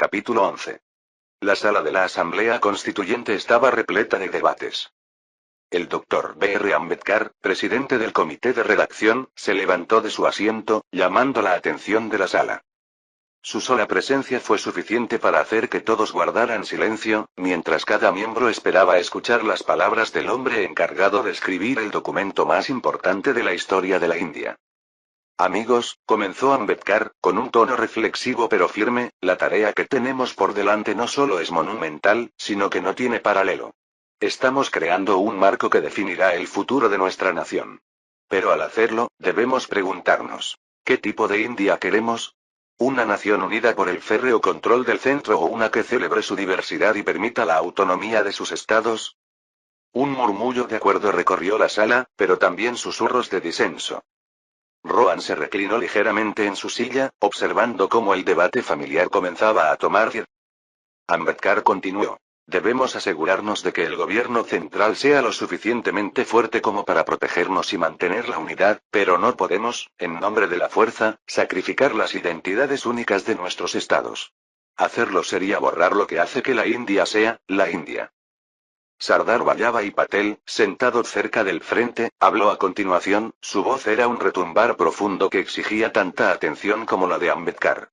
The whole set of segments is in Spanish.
Capítulo 11. La sala de la Asamblea Constituyente estaba repleta de debates. El Dr. B.R. Ambedkar, presidente del comité de redacción, se levantó de su asiento, llamando la atención de la sala. Su sola presencia fue suficiente para hacer que todos guardaran silencio, mientras cada miembro esperaba escuchar las palabras del hombre encargado de escribir el documento más importante de la historia de la India. Amigos, comenzó Ambedkar, con un tono reflexivo pero firme, la tarea que tenemos por delante no solo es monumental, sino que no tiene paralelo. Estamos creando un marco que definirá el futuro de nuestra nación. Pero al hacerlo, debemos preguntarnos, ¿qué tipo de India queremos? ¿Una nación unida por el férreo control del centro o una que celebre su diversidad y permita la autonomía de sus estados? Un murmullo de acuerdo recorrió la sala, pero también susurros de disenso. Rohan se reclinó ligeramente en su silla, observando cómo el debate familiar comenzaba a tomar vida. Ambedkar continuó. Debemos asegurarnos de que el gobierno central sea lo suficientemente fuerte como para protegernos y mantener la unidad, pero no podemos, en nombre de la fuerza, sacrificar las identidades únicas de nuestros estados. Hacerlo sería borrar lo que hace que la India sea, la India. Sardar Vallabhbhai Patel, sentado cerca del frente, habló a continuación, su voz era un retumbar profundo que exigía tanta atención como la de Ambedkar.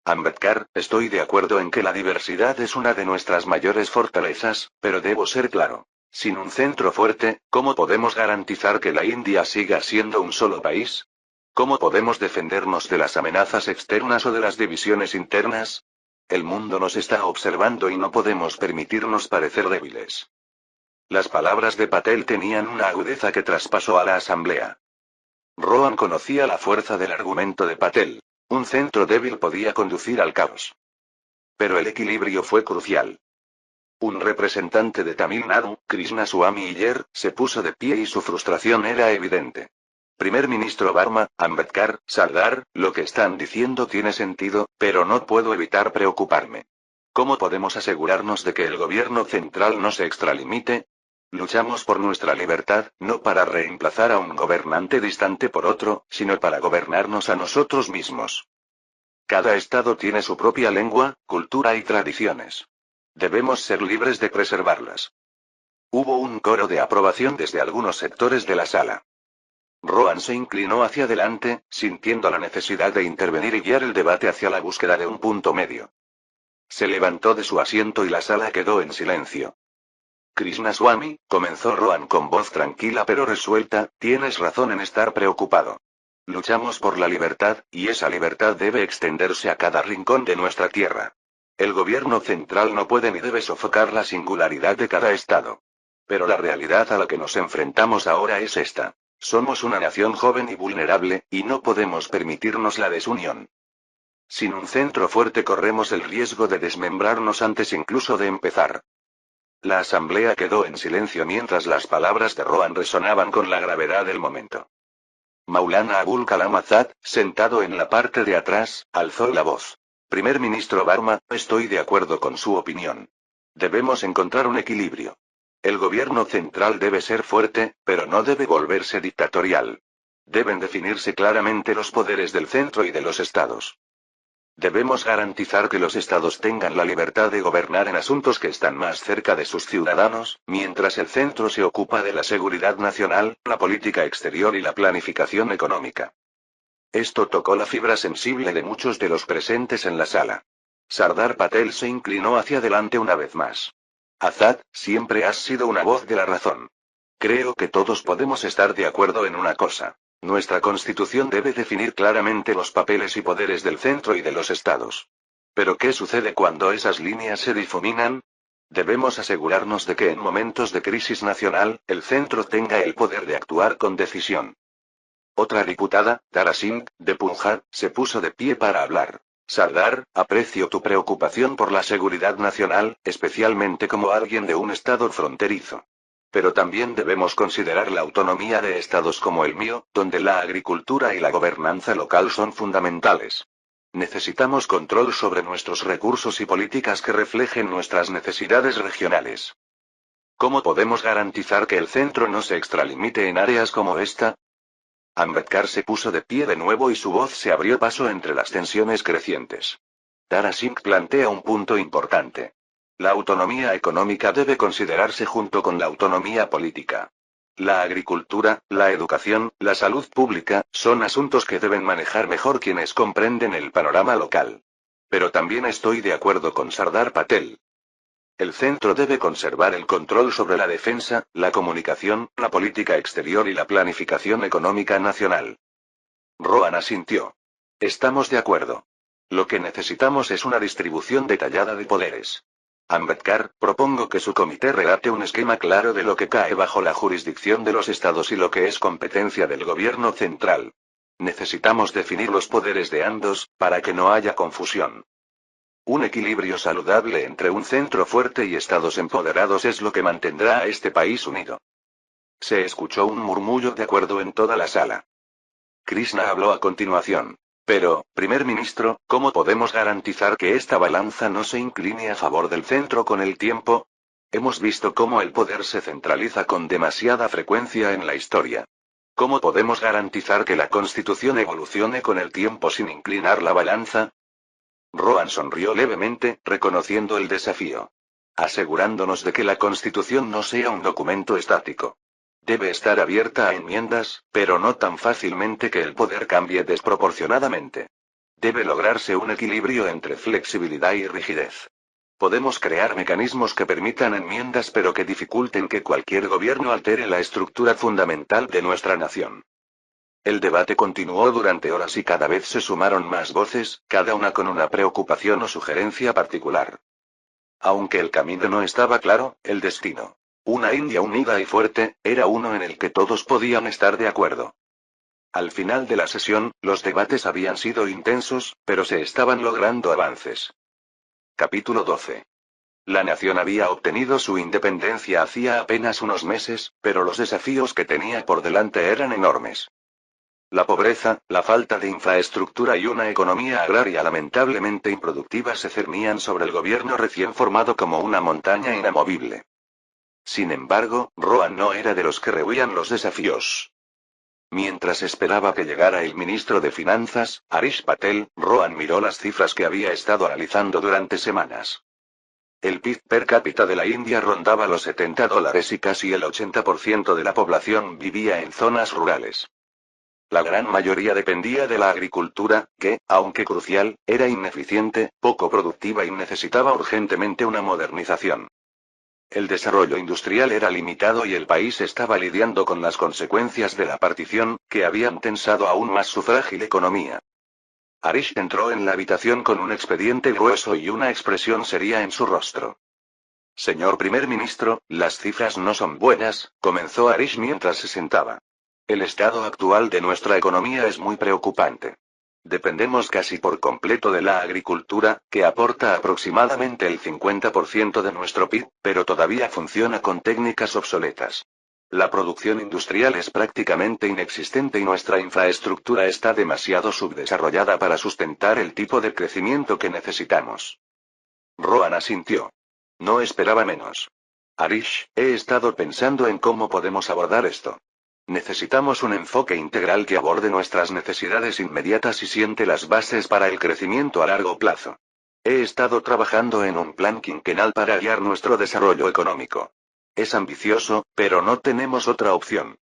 Ambedkar, estoy de acuerdo en que la diversidad es una de nuestras mayores fortalezas, pero debo ser claro. Sin un centro fuerte, ¿cómo podemos garantizar que la India siga siendo un solo país? ¿Cómo podemos defendernos de las amenazas externas o de las divisiones internas? El mundo nos está observando y no podemos permitirnos parecer débiles. Las palabras de Patel tenían una agudeza que traspasó a la asamblea. Rohan conocía la fuerza del argumento de Patel. Un centro débil podía conducir al caos. Pero el equilibrio fue crucial. Un representante de Tamil Nadu, Krishnaswamy Iyer, se puso de pie y su frustración era evidente. Primer ministro Varma, Ambedkar, Sardar, lo que están diciendo tiene sentido, pero no puedo evitar preocuparme. ¿Cómo podemos asegurarnos de que el gobierno central no se extralimite? Luchamos por nuestra libertad, no para reemplazar a un gobernante distante por otro, sino para gobernarnos a nosotros mismos. Cada estado tiene su propia lengua, cultura y tradiciones. Debemos ser libres de preservarlas. Hubo un coro de aprobación desde algunos sectores de la sala. Rohan se inclinó hacia adelante, sintiendo la necesidad de intervenir y guiar el debate hacia la búsqueda de un punto medio. Se levantó de su asiento y la sala quedó en silencio. Krishnaswamy, comenzó Rohan con voz tranquila pero resuelta, tienes razón en estar preocupado. Luchamos por la libertad, y esa libertad debe extenderse a cada rincón de nuestra tierra. El gobierno central no puede ni debe sofocar la singularidad de cada estado. Pero la realidad a la que nos enfrentamos ahora es esta. Somos una nación joven y vulnerable, y no podemos permitirnos la desunión. Sin un centro fuerte corremos el riesgo de desmembrarnos antes incluso de empezar. La asamblea quedó en silencio mientras las palabras de Rohan resonaban con la gravedad del momento. Maulana Abul Kalam Azad, sentado en la parte de atrás, alzó la voz. Primer ministro Varma, estoy de acuerdo con su opinión. Debemos encontrar un equilibrio. El gobierno central debe ser fuerte, pero no debe volverse dictatorial. Deben definirse claramente los poderes del centro y de los estados. Debemos garantizar que los estados tengan la libertad de gobernar en asuntos que están más cerca de sus ciudadanos, mientras el centro se ocupa de la seguridad nacional, la política exterior y la planificación económica. Esto tocó la fibra sensible de muchos de los presentes en la sala. Sardar Patel se inclinó hacia adelante una vez más. Azad, siempre has sido una voz de la razón. Creo que todos podemos estar de acuerdo en una cosa. Nuestra Constitución debe definir claramente los papeles y poderes del centro y de los estados. ¿Pero qué sucede cuando esas líneas se difuminan? Debemos asegurarnos de que en momentos de crisis nacional, el centro tenga el poder de actuar con decisión. Otra diputada, Tara Singh, de Punjab, se puso de pie para hablar. Sardar, aprecio tu preocupación por la seguridad nacional, especialmente como alguien de un estado fronterizo. Pero también debemos considerar la autonomía de estados como el mío, donde la agricultura y la gobernanza local son fundamentales. Necesitamos control sobre nuestros recursos y políticas que reflejen nuestras necesidades regionales. ¿Cómo podemos garantizar que el centro no se extralimite en áreas como esta? Ambedkar se puso de pie de nuevo y su voz se abrió paso entre las tensiones crecientes. Tara Singh plantea un punto importante. La autonomía económica debe considerarse junto con la autonomía política. La agricultura, la educación, la salud pública, son asuntos que deben manejar mejor quienes comprenden el panorama local. Pero también estoy de acuerdo con Sardar Patel. El centro debe conservar el control sobre la defensa, la comunicación, la política exterior y la planificación económica nacional. Rohan asintió. Estamos de acuerdo. Lo que necesitamos es una distribución detallada de poderes. Ambedkar, propongo que su comité redacte un esquema claro de lo que cae bajo la jurisdicción de los estados y lo que es competencia del gobierno central. Necesitamos definir los poderes de ambos, para que no haya confusión. Un equilibrio saludable entre un centro fuerte y estados empoderados es lo que mantendrá a este país unido. Se escuchó un murmullo de acuerdo en toda la sala. Krishna habló a continuación. Pero, primer ministro, ¿cómo podemos garantizar que esta balanza no se incline a favor del centro con el tiempo? Hemos visto cómo el poder se centraliza con demasiada frecuencia en la historia. ¿Cómo podemos garantizar que la Constitución evolucione con el tiempo sin inclinar la balanza? Rohan sonrió levemente, reconociendo el desafío. Asegurándonos de que la Constitución no sea un documento estático. Debe estar abierta a enmiendas, pero no tan fácilmente que el poder cambie desproporcionadamente. Debe lograrse un equilibrio entre flexibilidad y rigidez. Podemos crear mecanismos que permitan enmiendas pero que dificulten que cualquier gobierno altere la estructura fundamental de nuestra nación. El debate continuó durante horas y cada vez se sumaron más voces, cada una con una preocupación o sugerencia particular. Aunque el camino no estaba claro, el destino, una India unida y fuerte, era uno en el que todos podían estar de acuerdo. Al final de la sesión, los debates habían sido intensos, pero se estaban logrando avances. Capítulo 12. La nación había obtenido su independencia hacía apenas unos meses, pero los desafíos que tenía por delante eran enormes. La pobreza, la falta de infraestructura y una economía agraria lamentablemente improductiva se cernían sobre el gobierno recién formado como una montaña inamovible. Sin embargo, Rohan no era de los que rehuían los desafíos. Mientras esperaba que llegara el ministro de Finanzas, Harish Patel, Rohan miró las cifras que había estado analizando durante semanas. El PIB per cápita de la India rondaba los $70 y casi el 80% de la población vivía en zonas rurales. La gran mayoría dependía de la agricultura, que, aunque crucial, era ineficiente, poco productiva y necesitaba urgentemente una modernización. El desarrollo industrial era limitado y el país estaba lidiando con las consecuencias de la partición, que habían tensado aún más su frágil economía. Harish entró en la habitación con un expediente grueso y una expresión seria en su rostro. Señor primer ministro, las cifras no son buenas, comenzó Harish mientras se sentaba. El estado actual de nuestra economía es muy preocupante. Dependemos casi por completo de la agricultura, que aporta aproximadamente el 50% de nuestro PIB, pero todavía funciona con técnicas obsoletas. La producción industrial es prácticamente inexistente y nuestra infraestructura está demasiado subdesarrollada para sustentar el tipo de crecimiento que necesitamos. Rohan asintió. No esperaba menos. Harish, he estado pensando en cómo podemos abordar esto. Necesitamos un enfoque integral que aborde nuestras necesidades inmediatas y siente las bases para el crecimiento a largo plazo. He estado trabajando en un plan quinquenal para guiar nuestro desarrollo económico. Es ambicioso, pero no tenemos otra opción.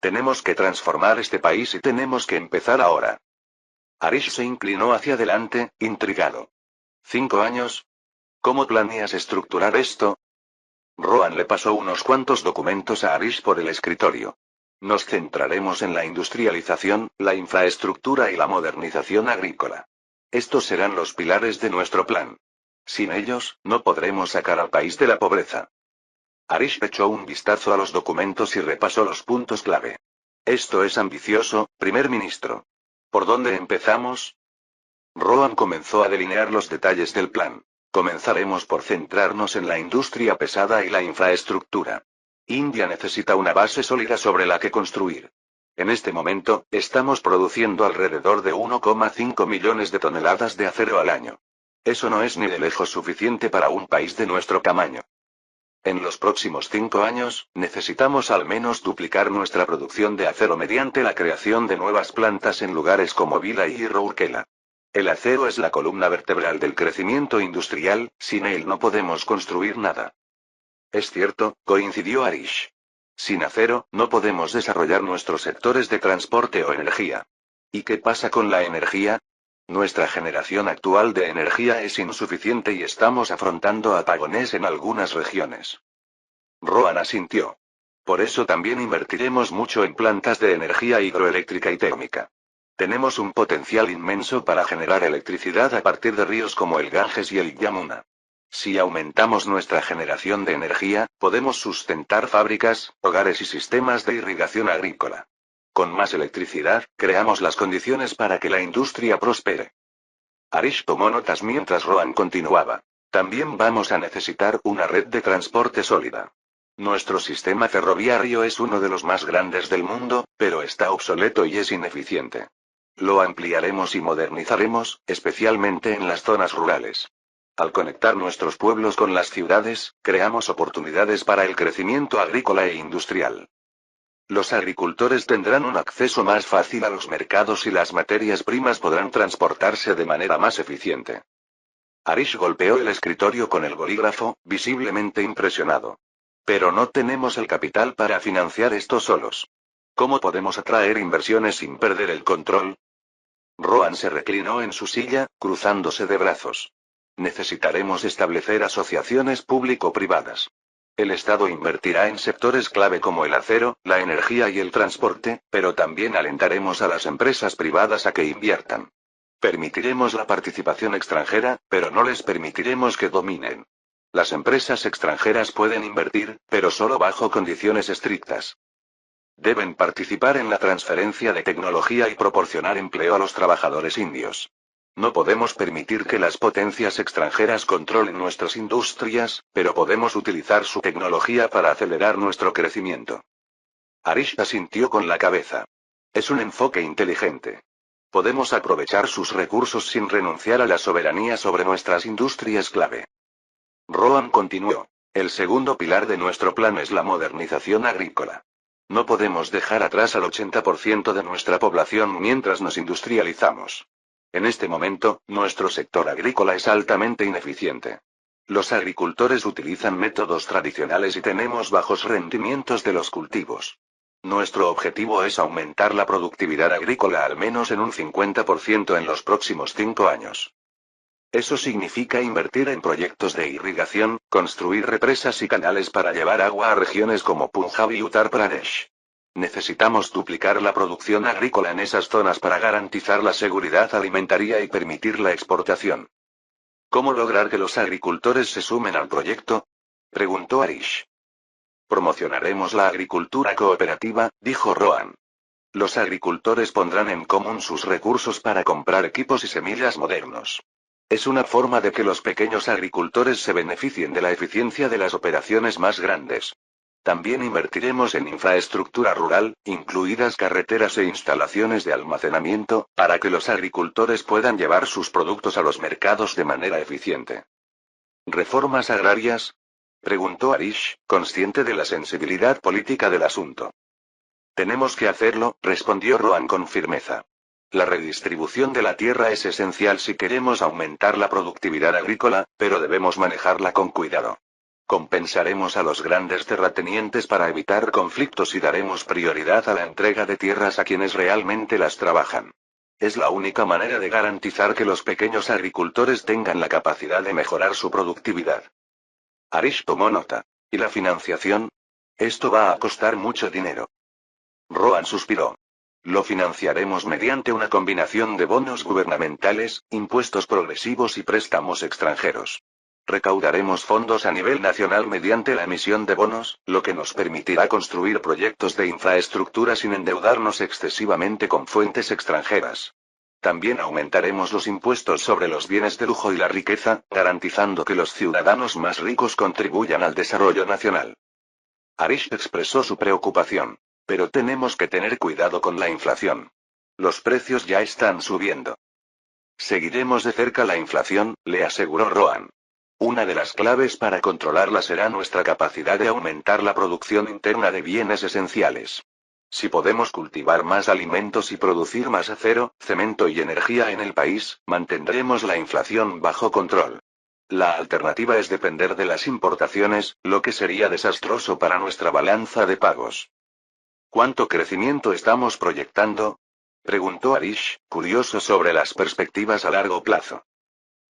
Tenemos que transformar este país y tenemos que empezar ahora. Harish se inclinó hacia adelante, intrigado. ¿5 años? ¿Cómo planeas estructurar esto? Rohan le pasó unos cuantos documentos a Harish por el escritorio. Nos centraremos en la industrialización, la infraestructura y la modernización agrícola. Estos serán los pilares de nuestro plan. Sin ellos, no podremos sacar al país de la pobreza. Harish echó un vistazo a los documentos y repasó los puntos clave. Esto es ambicioso, primer ministro. ¿Por dónde empezamos? Rohan comenzó a delinear los detalles del plan. Comenzaremos por centrarnos en la industria pesada y la infraestructura. India necesita una base sólida sobre la que construir. En este momento, estamos produciendo alrededor de 1,5 millones de toneladas de acero al año. Eso no es ni de lejos suficiente para un país de nuestro tamaño. En los próximos 5 años, necesitamos al menos duplicar nuestra producción de acero mediante la creación de nuevas plantas en lugares como Bhilai y Rourkela. El acero es la columna vertebral del crecimiento industrial, sin él no podemos construir nada. Es cierto, coincidió Arish. Sin acero, no podemos desarrollar nuestros sectores de transporte o energía. ¿Y qué pasa con la energía? Nuestra generación actual de energía es insuficiente y estamos afrontando apagones en algunas regiones. Rohan asintió. Por eso también invertiremos mucho en plantas de energía hidroeléctrica y térmica. Tenemos un potencial inmenso para generar electricidad a partir de ríos como el Ganges y el Yamuna. Si aumentamos nuestra generación de energía, podemos sustentar fábricas, hogares y sistemas de irrigación agrícola. Con más electricidad, creamos las condiciones para que la industria prospere. Arish tomó notas mientras Rohan continuaba. También vamos a necesitar una red de transporte sólida. Nuestro sistema ferroviario es uno de los más grandes del mundo, pero está obsoleto y es ineficiente. Lo ampliaremos y modernizaremos, especialmente en las zonas rurales. Al conectar nuestros pueblos con las ciudades, creamos oportunidades para el crecimiento agrícola e industrial. Los agricultores tendrán un acceso más fácil a los mercados y las materias primas podrán transportarse de manera más eficiente. Arish golpeó el escritorio con el bolígrafo, visiblemente impresionado. Pero no tenemos el capital para financiar esto solos. ¿Cómo podemos atraer inversiones sin perder el control? Rohan se reclinó en su silla, cruzándose de brazos. Necesitaremos establecer asociaciones público-privadas. El Estado invertirá en sectores clave como el acero, la energía y el transporte, pero también alentaremos a las empresas privadas a que inviertan. Permitiremos la participación extranjera, pero no les permitiremos que dominen. Las empresas extranjeras pueden invertir, pero solo bajo condiciones estrictas. Deben participar en la transferencia de tecnología y proporcionar empleo a los trabajadores indios. No podemos permitir que las potencias extranjeras controlen nuestras industrias, pero podemos utilizar su tecnología para acelerar nuestro crecimiento. Arish asintió con la cabeza. Es un enfoque inteligente. Podemos aprovechar sus recursos sin renunciar a la soberanía sobre nuestras industrias clave. Rohan continuó. El segundo pilar de nuestro plan es la modernización agrícola. No podemos dejar atrás al 80% de nuestra población mientras nos industrializamos. En este momento, nuestro sector agrícola es altamente ineficiente. Los agricultores utilizan métodos tradicionales y tenemos bajos rendimientos de los cultivos. Nuestro objetivo es aumentar la productividad agrícola al menos en un 50% en los próximos 5 años. Eso significa invertir en proyectos de irrigación, construir represas y canales para llevar agua a regiones como Punjab y Uttar Pradesh. Necesitamos duplicar la producción agrícola en esas zonas para garantizar la seguridad alimentaria y permitir la exportación. ¿Cómo lograr que los agricultores se sumen al proyecto? Preguntó Arish. Promocionaremos la agricultura cooperativa, dijo Rohan. Los agricultores pondrán en común sus recursos para comprar equipos y semillas modernos. Es una forma de que los pequeños agricultores se beneficien de la eficiencia de las operaciones más grandes. También invertiremos en infraestructura rural, incluidas carreteras e instalaciones de almacenamiento, para que los agricultores puedan llevar sus productos a los mercados de manera eficiente. ¿Reformas agrarias? Preguntó Arish, consciente de la sensibilidad política del asunto. Tenemos que hacerlo, respondió Rohan con firmeza. La redistribución de la tierra es esencial si queremos aumentar la productividad agrícola, pero debemos manejarla con cuidado. Compensaremos a los grandes terratenientes para evitar conflictos y daremos prioridad a la entrega de tierras a quienes realmente las trabajan. Es la única manera de garantizar que los pequeños agricultores tengan la capacidad de mejorar su productividad. Arish tomó nota. ¿Y la financiación? Esto va a costar mucho dinero. Rohan suspiró. Lo financiaremos mediante una combinación de bonos gubernamentales, impuestos progresivos y préstamos extranjeros. Recaudaremos fondos a nivel nacional mediante la emisión de bonos, lo que nos permitirá construir proyectos de infraestructura sin endeudarnos excesivamente con fuentes extranjeras. También aumentaremos los impuestos sobre los bienes de lujo y la riqueza, garantizando que los ciudadanos más ricos contribuyan al desarrollo nacional. Arish expresó su preocupación. Pero tenemos que tener cuidado con la inflación. Los precios ya están subiendo. Seguiremos de cerca la inflación, le aseguró Rohan. Una de las claves para controlarla será nuestra capacidad de aumentar la producción interna de bienes esenciales. Si podemos cultivar más alimentos y producir más acero, cemento y energía en el país, mantendremos la inflación bajo control. La alternativa es depender de las importaciones, lo que sería desastroso para nuestra balanza de pagos. ¿Cuánto crecimiento estamos proyectando? Preguntó Harish, curioso sobre las perspectivas a largo plazo.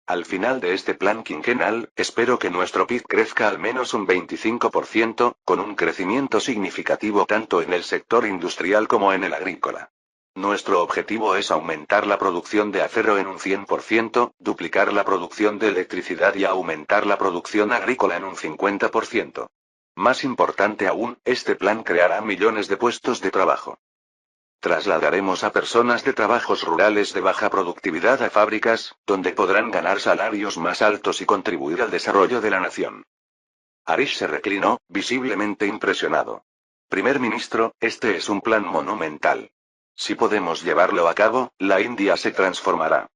Al final de este plan quinquenal, espero que nuestro PIB crezca al menos un 25%, con un crecimiento significativo tanto en el sector industrial como en el agrícola. Nuestro objetivo es aumentar la producción de acero en un 100%, duplicar la producción de electricidad y aumentar la producción agrícola en un 50%. Más importante aún, este plan creará millones de puestos de trabajo. Trasladaremos a personas de trabajos rurales de baja productividad a fábricas, donde podrán ganar salarios más altos y contribuir al desarrollo de la nación. Harish se reclinó, visiblemente impresionado. Primer ministro, este es un plan monumental. Si podemos llevarlo a cabo, la India se transformará.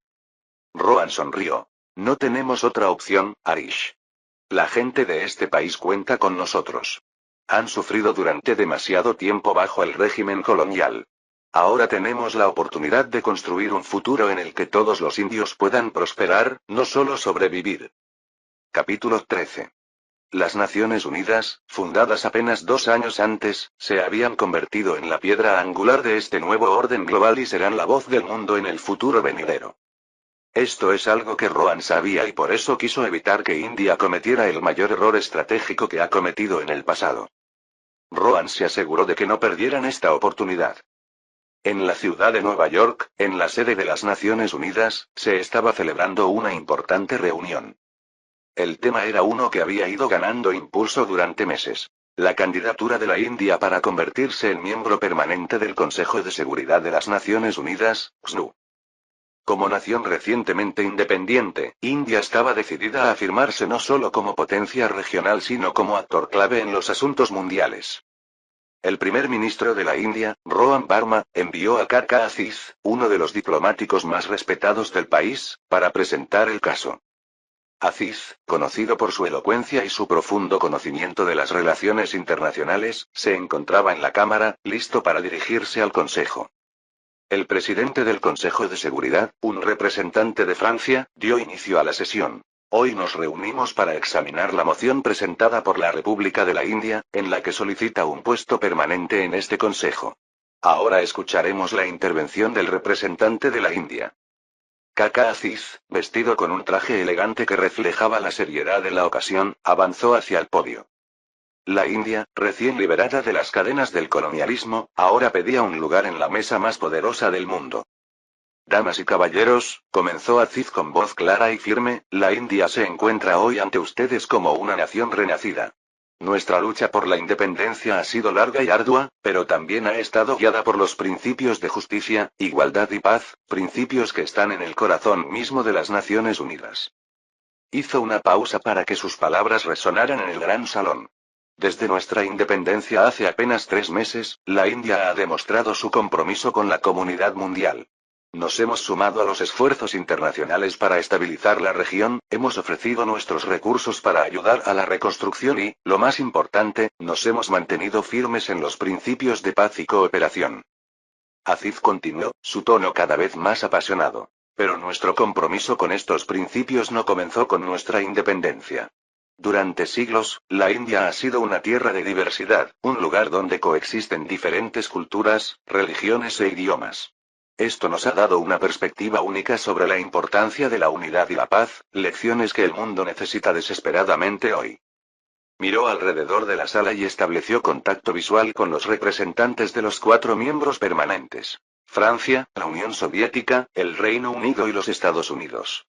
Rohan sonrió. No tenemos otra opción, Harish. La gente de este país cuenta con nosotros. Han sufrido durante demasiado tiempo bajo el régimen colonial. Ahora tenemos la oportunidad de construir un futuro en el que todos los indios puedan prosperar, no solo sobrevivir. Capítulo 13. Las Naciones Unidas, fundadas apenas 2 años antes, se habían convertido en la piedra angular de este nuevo orden global y serán la voz del mundo en el futuro venidero. Esto es algo que Rohan sabía y por eso quiso evitar que India cometiera el mayor error estratégico que ha cometido en el pasado. Rohan se aseguró de que no perdieran esta oportunidad. En la ciudad de Nueva York, en la sede de las Naciones Unidas, se estaba celebrando una importante reunión. El tema era uno que había ido ganando impulso durante meses. La candidatura de la India para convertirse en miembro permanente del Consejo de Seguridad de las Naciones Unidas, (GSNU). Como nación recientemente independiente, India estaba decidida a afirmarse no solo como potencia regional sino como actor clave en los asuntos mundiales. El primer ministro de la India, Rohan Verma, envió a Kaka Aziz, uno de los diplomáticos más respetados del país, para presentar el caso. Aziz, conocido por su elocuencia y su profundo conocimiento de las relaciones internacionales, se encontraba en la Cámara, listo para dirigirse al Consejo. El presidente del Consejo de Seguridad, un representante de Francia, dio inicio a la sesión. Hoy nos reunimos para examinar la moción presentada por la República de la India, en la que solicita un puesto permanente en este Consejo. Ahora escucharemos la intervención del representante de la India. Kaka Aziz, vestido con un traje elegante que reflejaba la seriedad de la ocasión, avanzó hacia el podio. La India, recién liberada de las cadenas del colonialismo, ahora pedía un lugar en la mesa más poderosa del mundo. Damas y caballeros, comenzó Aziz con voz clara y firme, la India se encuentra hoy ante ustedes como una nación renacida. Nuestra lucha por la independencia ha sido larga y ardua, pero también ha estado guiada por los principios de justicia, igualdad y paz, principios que están en el corazón mismo de las Naciones Unidas. Hizo una pausa para que sus palabras resonaran en el gran salón. Desde nuestra independencia hace apenas 3 meses, la India ha demostrado su compromiso con la comunidad mundial. Nos hemos sumado a los esfuerzos internacionales para estabilizar la región, hemos ofrecido nuestros recursos para ayudar a la reconstrucción y, lo más importante, nos hemos mantenido firmes en los principios de paz y cooperación. Aziz continuó, su tono cada vez más apasionado. Pero nuestro compromiso con estos principios no comenzó con nuestra independencia. Durante siglos, la India ha sido una tierra de diversidad, un lugar donde coexisten diferentes culturas, religiones e idiomas. Esto nos ha dado una perspectiva única sobre la importancia de la unidad y la paz, lecciones que el mundo necesita desesperadamente hoy. Miró alrededor de la sala y estableció contacto visual con los representantes de los 4 miembros permanentes: Francia, la Unión Soviética, el Reino Unido y los Estados Unidos.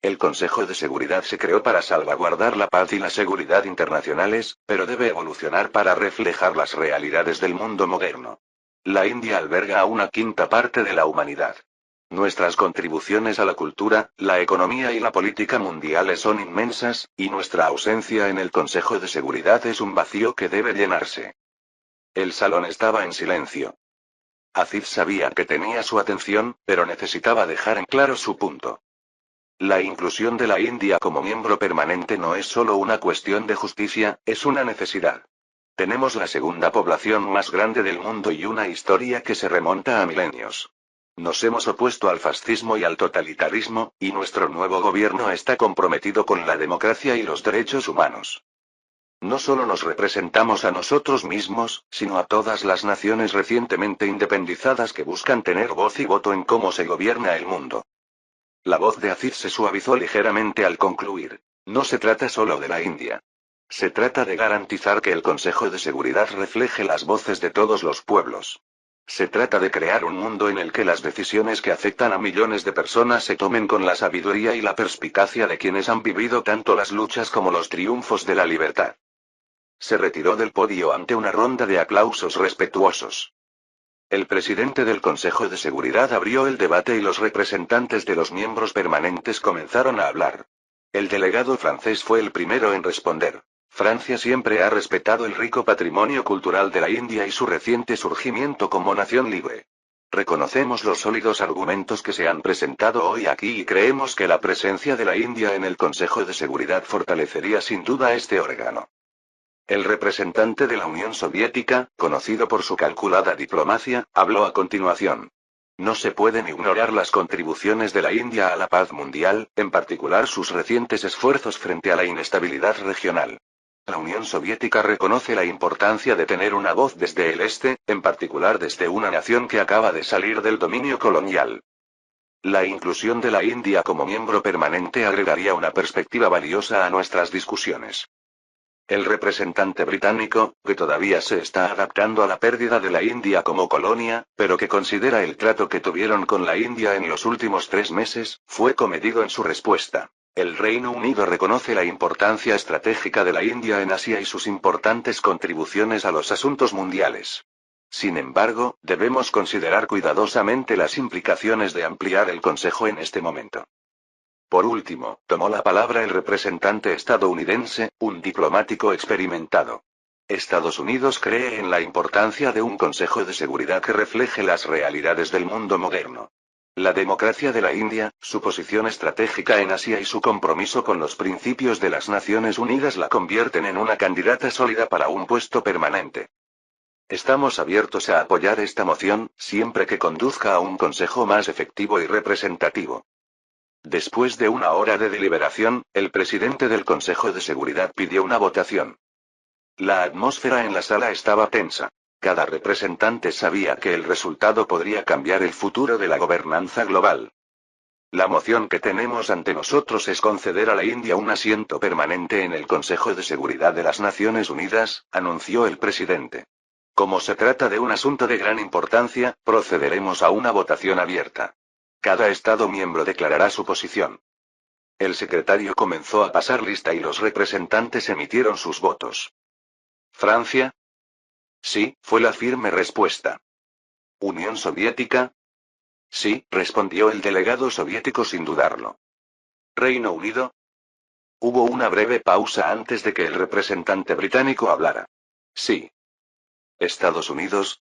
El Consejo de Seguridad se creó para salvaguardar la paz y la seguridad internacionales, pero debe evolucionar para reflejar las realidades del mundo moderno. La India alberga a una quinta parte de la humanidad. Nuestras contribuciones a la cultura, la economía y la política mundiales son inmensas, y nuestra ausencia en el Consejo de Seguridad es un vacío que debe llenarse. El salón estaba en silencio. Aziz sabía que tenía su atención, pero necesitaba dejar en claro su punto. La inclusión de la India como miembro permanente no es solo una cuestión de justicia, es una necesidad. Tenemos la segunda población más grande del mundo y una historia que se remonta a milenios. Nos hemos opuesto al fascismo y al totalitarismo, y nuestro nuevo gobierno está comprometido con la democracia y los derechos humanos. No solo nos representamos a nosotros mismos, sino a todas las naciones recientemente independizadas que buscan tener voz y voto en cómo se gobierna el mundo. La voz de Aziz se suavizó ligeramente al concluir. No se trata solo de la India. Se trata de garantizar que el Consejo de Seguridad refleje las voces de todos los pueblos. Se trata de crear un mundo en el que las decisiones que afectan a millones de personas se tomen con la sabiduría y la perspicacia de quienes han vivido tanto las luchas como los triunfos de la libertad. Se retiró del podio ante una ronda de aplausos respetuosos. El presidente del Consejo de Seguridad abrió el debate y los representantes de los miembros permanentes comenzaron a hablar. El delegado francés fue el primero en responder. Francia siempre ha respetado el rico patrimonio cultural de la India y su reciente surgimiento como nación libre. Reconocemos los sólidos argumentos que se han presentado hoy aquí y creemos que la presencia de la India en el Consejo de Seguridad fortalecería sin duda este órgano. El representante de la Unión Soviética, conocido por su calculada diplomacia, habló a continuación. No se pueden ignorar las contribuciones de la India a la paz mundial, en particular sus recientes esfuerzos frente a la inestabilidad regional. La Unión Soviética reconoce la importancia de tener una voz desde el este, en particular desde una nación que acaba de salir del dominio colonial. La inclusión de la India como miembro permanente agregaría una perspectiva valiosa a nuestras discusiones. El representante británico, que todavía se está adaptando a la pérdida de la India como colonia, pero que considera el trato que tuvieron con la India en los últimos 3 meses, fue comedido en su respuesta. El Reino Unido reconoce la importancia estratégica de la India en Asia y sus importantes contribuciones a los asuntos mundiales. Sin embargo, debemos considerar cuidadosamente las implicaciones de ampliar el Consejo en este momento. Por último, tomó la palabra el representante estadounidense, un diplomático experimentado. Estados Unidos cree en la importancia de un Consejo de Seguridad que refleje las realidades del mundo moderno. La democracia de la India, su posición estratégica en Asia y su compromiso con los principios de las Naciones Unidas la convierten en una candidata sólida para un puesto permanente. Estamos abiertos a apoyar esta moción, siempre que conduzca a un Consejo más efectivo y representativo. Después de una hora de deliberación, el presidente del Consejo de Seguridad pidió una votación. La atmósfera en la sala estaba tensa. Cada representante sabía que el resultado podría cambiar el futuro de la gobernanza global. La moción que tenemos ante nosotros es conceder a la India un asiento permanente en el Consejo de Seguridad de las Naciones Unidas, anunció el presidente. Como se trata de un asunto de gran importancia, procederemos a una votación abierta. Cada Estado miembro declarará su posición. El secretario comenzó a pasar lista y los representantes emitieron sus votos. ¿Francia? Sí, fue la firme respuesta. ¿Unión Soviética? Sí, respondió el delegado soviético sin dudarlo. ¿Reino Unido? Hubo una breve pausa antes de que el representante británico hablara. Sí. ¿Estados Unidos?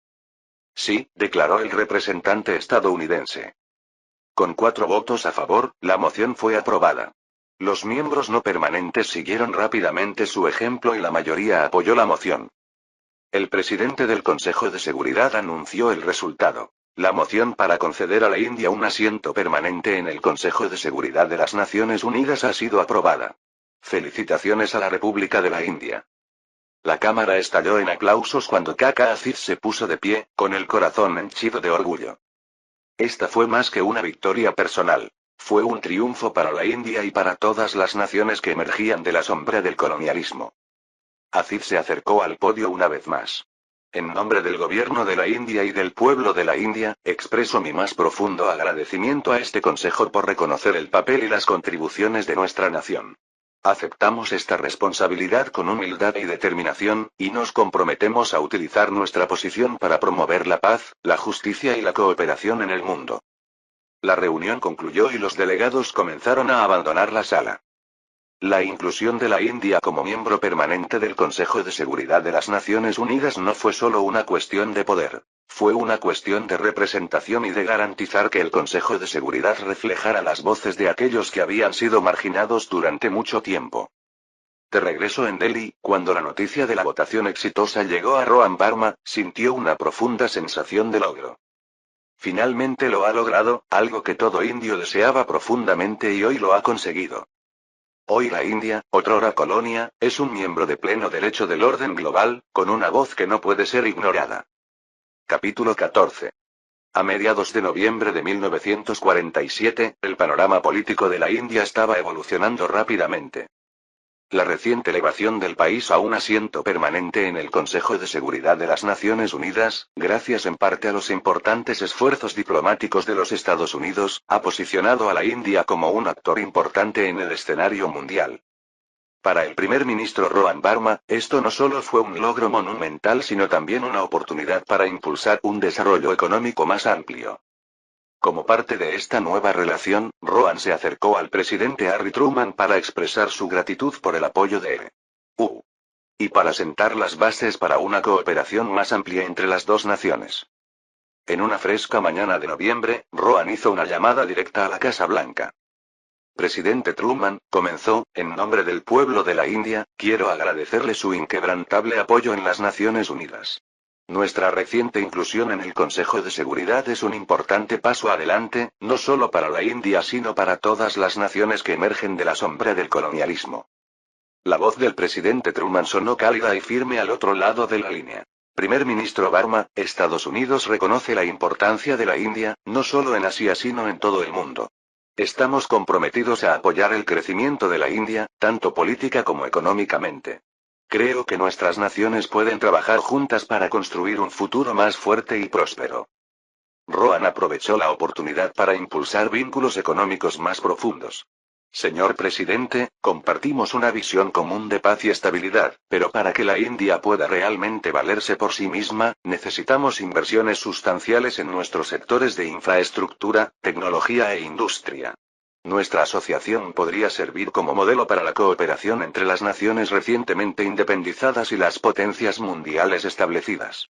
Sí, declaró el representante estadounidense. Con 4 votos a favor, la moción fue aprobada. Los miembros no permanentes siguieron rápidamente su ejemplo y la mayoría apoyó la moción. El presidente del Consejo de Seguridad anunció el resultado. La moción para conceder a la India un asiento permanente en el Consejo de Seguridad de las Naciones Unidas ha sido aprobada. Felicitaciones a la República de la India. La cámara estalló en aplausos cuando Kaka Aziz se puso de pie, con el corazón henchido de orgullo. Esta fue más que una victoria personal. Fue un triunfo para la India y para todas las naciones que emergían de la sombra del colonialismo. Aziz se acercó al podio una vez más. En nombre del gobierno de la India y del pueblo de la India, expreso mi más profundo agradecimiento a este Consejo por reconocer el papel y las contribuciones de nuestra nación. Aceptamos esta responsabilidad con humildad y determinación, y nos comprometemos a utilizar nuestra posición para promover la paz, la justicia y la cooperación en el mundo. La reunión concluyó y los delegados comenzaron a abandonar la sala. La inclusión de la India como miembro permanente del Consejo de Seguridad de las Naciones Unidas no fue solo una cuestión de poder, fue una cuestión de representación y de garantizar que el Consejo de Seguridad reflejara las voces de aquellos que habían sido marginados durante mucho tiempo. De regreso en Delhi, cuando la noticia de la votación exitosa llegó a Rohan Varma, sintió una profunda sensación de logro. Finalmente lo ha logrado, algo que todo indio deseaba profundamente y hoy lo ha conseguido. Hoy la India, otrora colonia, es un miembro de pleno derecho del orden global, con una voz que no puede ser ignorada. Capítulo 14. A mediados de noviembre de 1947, el panorama político de la India estaba evolucionando rápidamente. La reciente elevación del país a un asiento permanente en el Consejo de Seguridad de las Naciones Unidas, gracias en parte a los importantes esfuerzos diplomáticos de los Estados Unidos, ha posicionado a la India como un actor importante en el escenario mundial. Para el primer ministro Rohan Varma, esto no solo fue un logro monumental sino también una oportunidad para impulsar un desarrollo económico más amplio. Como parte de esta nueva relación, Rohan se acercó al presidente Harry Truman para expresar su gratitud por el apoyo de EU. Y para sentar las bases para una cooperación más amplia entre las dos naciones. En una fresca mañana de noviembre, Rohan hizo una llamada directa a la Casa Blanca. Presidente Truman, comenzó, en nombre del pueblo de la India, quiero agradecerle su inquebrantable apoyo en las Naciones Unidas. Nuestra reciente inclusión en el Consejo de Seguridad es un importante paso adelante, no solo para la India sino para todas las naciones que emergen de la sombra del colonialismo. La voz del presidente Truman sonó cálida y firme al otro lado de la línea. Primer ministro Varma, Estados Unidos reconoce la importancia de la India, no solo en Asia sino en todo el mundo. Estamos comprometidos a apoyar el crecimiento de la India, tanto política como económicamente. Creo que nuestras naciones pueden trabajar juntas para construir un futuro más fuerte y próspero. Rohan aprovechó la oportunidad para impulsar vínculos económicos más profundos. Señor presidente, compartimos una visión común de paz y estabilidad, pero para que la India pueda realmente valerse por sí misma, necesitamos inversiones sustanciales en nuestros sectores de infraestructura, tecnología e industria. Nuestra asociación podría servir como modelo para la cooperación entre las naciones recientemente independizadas y las potencias mundiales establecidas.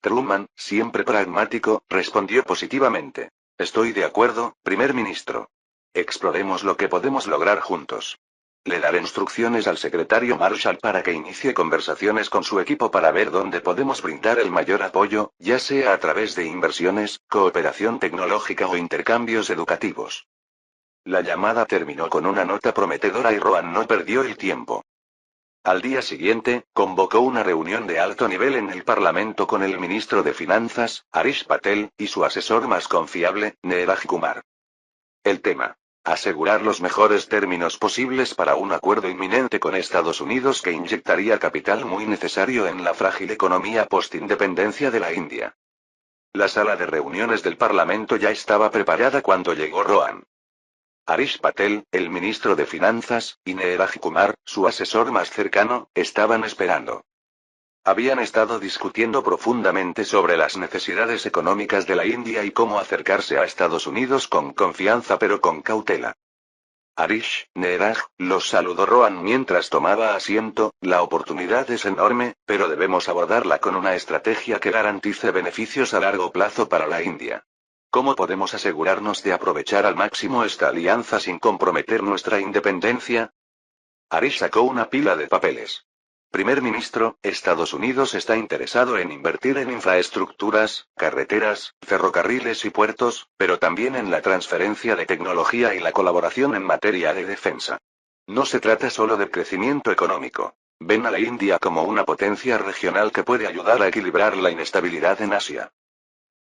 Truman, siempre pragmático, respondió positivamente. Estoy de acuerdo, primer ministro. Exploremos lo que podemos lograr juntos. Le daré instrucciones al secretario Marshall para que inicie conversaciones con su equipo para ver dónde podemos brindar el mayor apoyo, ya sea a través de inversiones, cooperación tecnológica o intercambios educativos. La llamada terminó con una nota prometedora y Rohan no perdió el tiempo. Al día siguiente, convocó una reunión de alto nivel en el Parlamento con el ministro de Finanzas, Harish Patel, y su asesor más confiable, Neeraj Kumar. El tema: asegurar los mejores términos posibles para un acuerdo inminente con Estados Unidos que inyectaría capital muy necesario en la frágil economía post-independencia de la India. La sala de reuniones del Parlamento ya estaba preparada cuando llegó Rohan. Harish Patel, el ministro de Finanzas, y Neeraj Kumar, su asesor más cercano, estaban esperando. Habían estado discutiendo profundamente sobre las necesidades económicas de la India y cómo acercarse a Estados Unidos con confianza pero con cautela. Harish, Neeraj, los saludó Rohan mientras tomaba asiento. La oportunidad es enorme, pero debemos abordarla con una estrategia que garantice beneficios a largo plazo para la India. ¿Cómo podemos asegurarnos de aprovechar al máximo esta alianza sin comprometer nuestra independencia? Harish sacó una pila de papeles. Primer ministro, Estados Unidos está interesado en invertir en infraestructuras, carreteras, ferrocarriles y puertos, pero también en la transferencia de tecnología y la colaboración en materia de defensa. No se trata solo de crecimiento económico. Ven a la India como una potencia regional que puede ayudar a equilibrar la inestabilidad en Asia.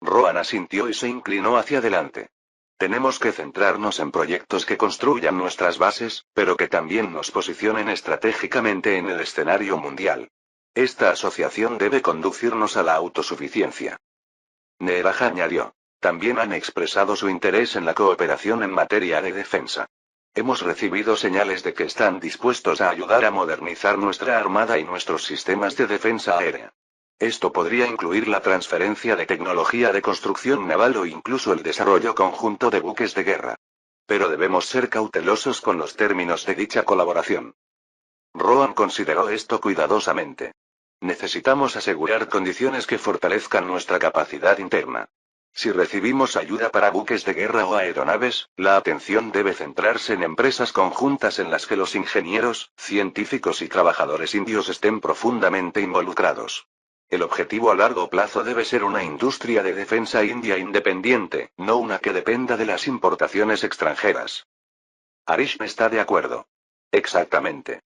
Rohan asintió y se inclinó hacia adelante. Tenemos que centrarnos en proyectos que construyan nuestras bases, pero que también nos posicionen estratégicamente en el escenario mundial. Esta asociación debe conducirnos a la autosuficiencia. Neeraj añadió. También han expresado su interés en la cooperación en materia de defensa. Hemos recibido señales de que están dispuestos a ayudar a modernizar nuestra armada y nuestros sistemas de defensa aérea. Esto podría incluir la transferencia de tecnología de construcción naval o incluso el desarrollo conjunto de buques de guerra. Pero debemos ser cautelosos con los términos de dicha colaboración. Rohan consideró esto cuidadosamente. Necesitamos asegurar condiciones que fortalezcan nuestra capacidad interna. Si recibimos ayuda para buques de guerra o aeronaves, la atención debe centrarse en empresas conjuntas en las que los ingenieros, científicos y trabajadores indios estén profundamente involucrados. El objetivo a largo plazo debe ser una industria de defensa india independiente, no una que dependa de las importaciones extranjeras. Harish está de acuerdo. Exactamente.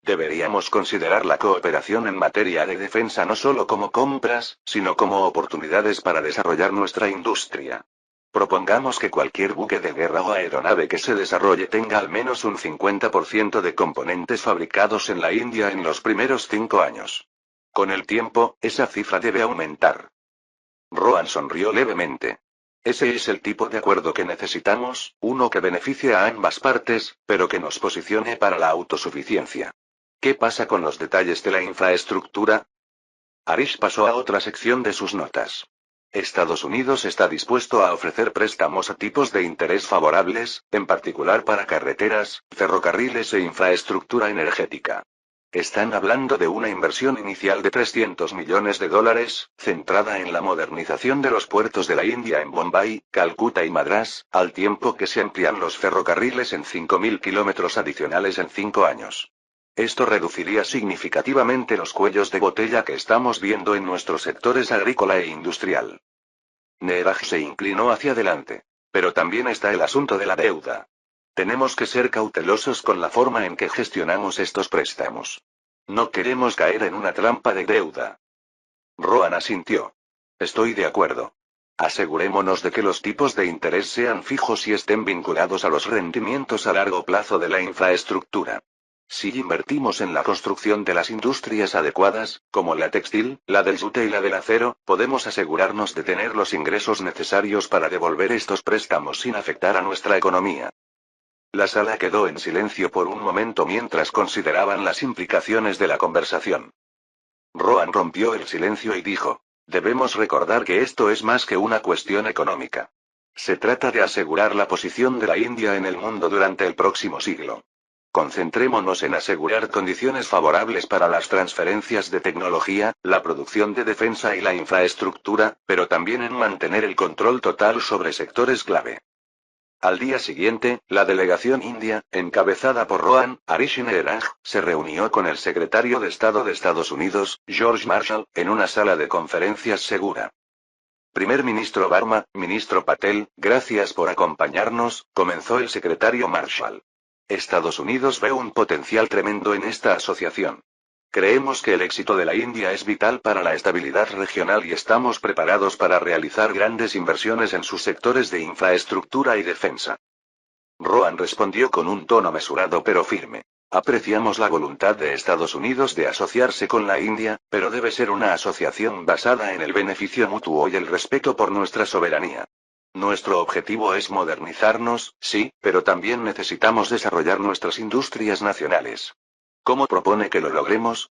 Deberíamos considerar la cooperación en materia de defensa no solo como compras, sino como oportunidades para desarrollar nuestra industria. Propongamos que cualquier buque de guerra o aeronave que se desarrolle tenga al menos un 50% de componentes fabricados en la India en los primeros 5 años. Con el tiempo, esa cifra debe aumentar. Rohan sonrió levemente. Ese es el tipo de acuerdo que necesitamos, uno que beneficie a ambas partes, pero que nos posicione para la autosuficiencia. ¿Qué pasa con los detalles de la infraestructura? Harish pasó a otra sección de sus notas. Estados Unidos está dispuesto a ofrecer préstamos a tipos de interés favorables, en particular para carreteras, ferrocarriles e infraestructura energética. Están hablando de una inversión inicial de $300 millones, centrada en la modernización de los puertos de la India en Bombay, Calcuta y Madrás, al tiempo que se amplían los ferrocarriles en 5.000 kilómetros adicionales en 5 años. Esto reduciría significativamente los cuellos de botella que estamos viendo en nuestros sectores agrícola e industrial. Neeraj se inclinó hacia adelante. Pero también está el asunto de la deuda. Tenemos que ser cautelosos con la forma en que gestionamos estos préstamos. No queremos caer en una trampa de deuda. Rohan asintió. Estoy de acuerdo. Asegurémonos de que los tipos de interés sean fijos y estén vinculados a los rendimientos a largo plazo de la infraestructura. Si invertimos en la construcción de las industrias adecuadas, como la textil, la del yute y la del acero, podemos asegurarnos de tener los ingresos necesarios para devolver estos préstamos sin afectar a nuestra economía. La sala quedó en silencio por un momento mientras consideraban las implicaciones de la conversación. Rohan rompió el silencio y dijo: debemos recordar que esto es más que una cuestión económica. Se trata de asegurar la posición de la India en el mundo durante el próximo siglo. Concentrémonos en asegurar condiciones favorables para las transferencias de tecnología, la producción de defensa y la infraestructura, pero también en mantener el control total sobre sectores clave. Al día siguiente, la delegación india, encabezada por Rohan, Harish y Neeraj, se reunió con el secretario de Estado de Estados Unidos, George Marshall, en una sala de conferencias segura. Primer ministro Verma, ministro Patel, gracias por acompañarnos, comenzó el secretario Marshall. Estados Unidos ve un potencial tremendo en esta asociación. Creemos que el éxito de la India es vital para la estabilidad regional y estamos preparados para realizar grandes inversiones en sus sectores de infraestructura y defensa. Rohan respondió con un tono mesurado pero firme. Apreciamos la voluntad de Estados Unidos de asociarse con la India, pero debe ser una asociación basada en el beneficio mutuo y el respeto por nuestra soberanía. Nuestro objetivo es modernizarnos, sí, pero también necesitamos desarrollar nuestras industrias nacionales. ¿Cómo propone que lo logremos?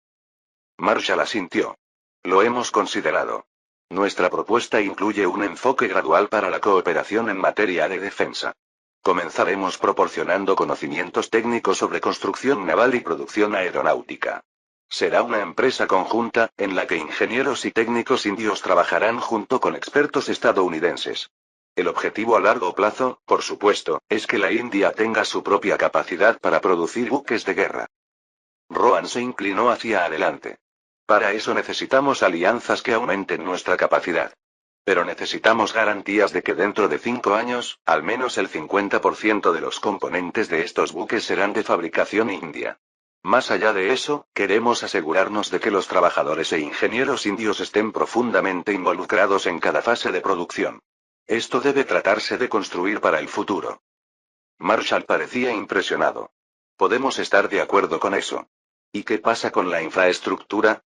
Marshall asintió. Lo hemos considerado. Nuestra propuesta incluye un enfoque gradual para la cooperación en materia de defensa. Comenzaremos proporcionando conocimientos técnicos sobre construcción naval y producción aeronáutica. Será una empresa conjunta, en la que ingenieros y técnicos indios trabajarán junto con expertos estadounidenses. El objetivo a largo plazo, por supuesto, es que la India tenga su propia capacidad para producir buques de guerra. Rohan se inclinó hacia adelante. Para eso necesitamos alianzas que aumenten nuestra capacidad. Pero necesitamos garantías de que dentro de 5 años, al menos el 50% de los componentes de estos buques serán de fabricación india. Más allá de eso, queremos asegurarnos de que los trabajadores e ingenieros indios estén profundamente involucrados en cada fase de producción. Esto debe tratarse de construir para el futuro. Marshall parecía impresionado. Podemos estar de acuerdo con eso. ¿Y qué pasa con la infraestructura?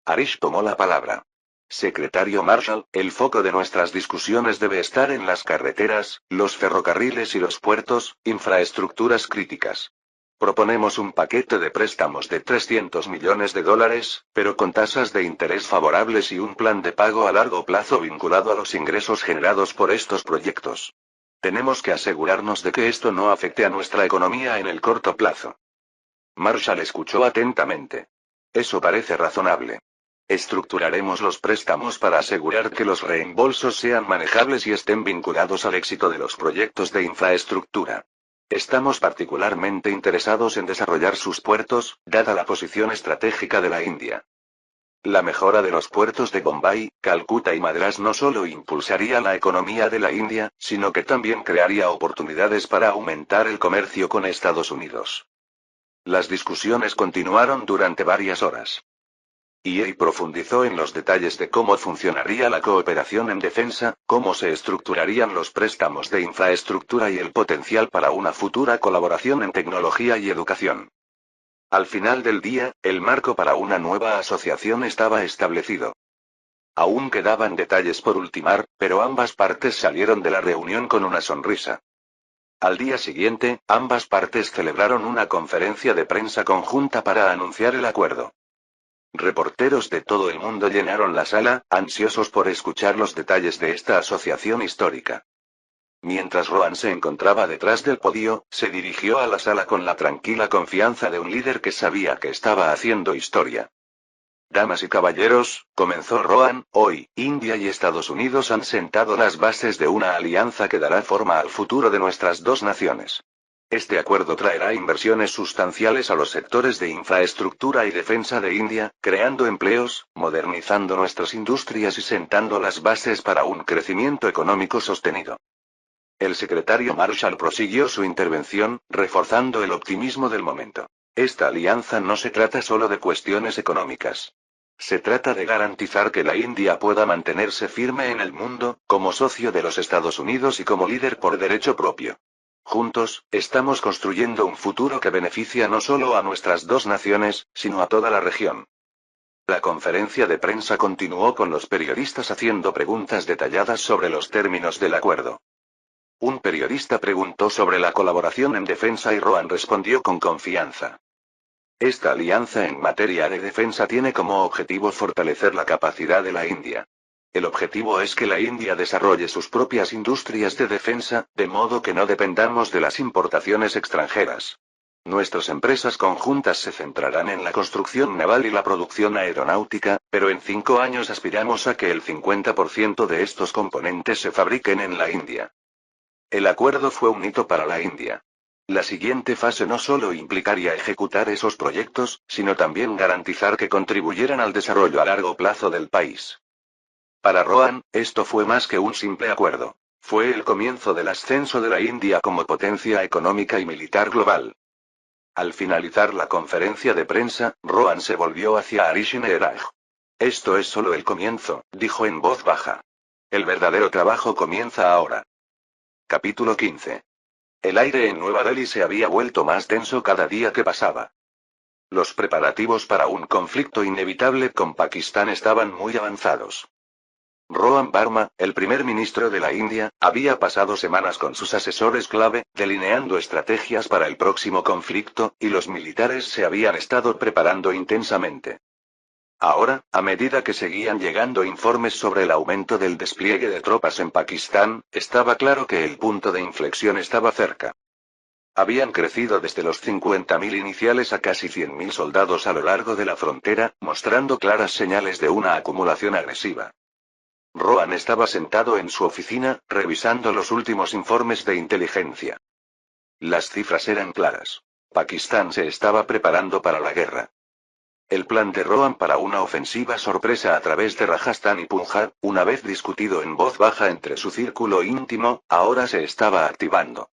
Harish tomó la palabra. Secretario Marshall, el foco de nuestras discusiones debe estar en las carreteras, los ferrocarriles y los puertos, infraestructuras críticas. Proponemos un paquete de préstamos de $300 millones, pero con tasas de interés favorables y un plan de pago a largo plazo vinculado a los ingresos generados por estos proyectos. Tenemos que asegurarnos de que esto no afecte a nuestra economía en el corto plazo. Marshall escuchó atentamente. Eso parece razonable. Estructuraremos los préstamos para asegurar que los reembolsos sean manejables y estén vinculados al éxito de los proyectos de infraestructura. Estamos particularmente interesados en desarrollar sus puertos, dada la posición estratégica de la India. La mejora de los puertos de Bombay, Calcuta y Madrás no solo impulsaría la economía de la India, sino que también crearía oportunidades para aumentar el comercio con Estados Unidos. Las discusiones continuaron durante varias horas. Y profundizó en los detalles de cómo funcionaría la cooperación en defensa, cómo se estructurarían los préstamos de infraestructura y el potencial para una futura colaboración en tecnología y educación. Al final del día, el marco para una nueva asociación estaba establecido. Aún quedaban detalles por ultimar, pero ambas partes salieron de la reunión con una sonrisa. Al día siguiente, ambas partes celebraron una conferencia de prensa conjunta para anunciar el acuerdo. Reporteros de todo el mundo llenaron la sala, ansiosos por escuchar los detalles de esta asociación histórica. Mientras Rohan se encontraba detrás del podio, se dirigió a la sala con la tranquila confianza de un líder que sabía que estaba haciendo historia. Damas y caballeros, comenzó Rohan, hoy, India y Estados Unidos han sentado las bases de una alianza que dará forma al futuro de nuestras dos naciones. Este acuerdo traerá inversiones sustanciales a los sectores de infraestructura y defensa de India, creando empleos, modernizando nuestras industrias y sentando las bases para un crecimiento económico sostenido. El secretario Marshall prosiguió su intervención, reforzando el optimismo del momento. Esta alianza no se trata solo de cuestiones económicas. Se trata de garantizar que la India pueda mantenerse firme en el mundo, como socio de los Estados Unidos y como líder por derecho propio. Juntos, estamos construyendo un futuro que beneficia no solo a nuestras dos naciones, sino a toda la región. La conferencia de prensa continuó con los periodistas haciendo preguntas detalladas sobre los términos del acuerdo. Un periodista preguntó sobre la colaboración en defensa y Rohan respondió con confianza. Esta alianza en materia de defensa tiene como objetivo fortalecer la capacidad de la India. El objetivo es que la India desarrolle sus propias industrias de defensa, de modo que no dependamos de las importaciones extranjeras. Nuestras empresas conjuntas se centrarán en la construcción naval y la producción aeronáutica, pero en 5 años aspiramos a que el 50% de estos componentes se fabriquen en la India. El acuerdo fue un hito para la India. La siguiente fase no solo implicaría ejecutar esos proyectos, sino también garantizar que contribuyeran al desarrollo a largo plazo del país. Para Rohan, esto fue más que un simple acuerdo. Fue el comienzo del ascenso de la India como potencia económica y militar global. Al finalizar la conferencia de prensa, Rohan se volvió hacia Arishin Eraj. Esto es solo el comienzo, dijo en voz baja. El verdadero trabajo comienza ahora. Capítulo 15. El aire en Nueva Delhi se había vuelto más denso cada día que pasaba. Los preparativos para un conflicto inevitable con Pakistán estaban muy avanzados. Rohan Verma, el primer ministro de la India, había pasado semanas con sus asesores clave, delineando estrategias para el próximo conflicto, y los militares se habían estado preparando intensamente. Ahora, a medida que seguían llegando informes sobre el aumento del despliegue de tropas en Pakistán, estaba claro que el punto de inflexión estaba cerca. Habían crecido desde los 50.000 iniciales a casi 100.000 soldados a lo largo de la frontera, mostrando claras señales de una acumulación agresiva. Rohan estaba sentado en su oficina, revisando los últimos informes de inteligencia. Las cifras eran claras. Pakistán se estaba preparando para la guerra. El plan de Rohan para una ofensiva sorpresa a través de Rajasthan y Punjab, una vez discutido en voz baja entre su círculo íntimo, ahora se estaba activando.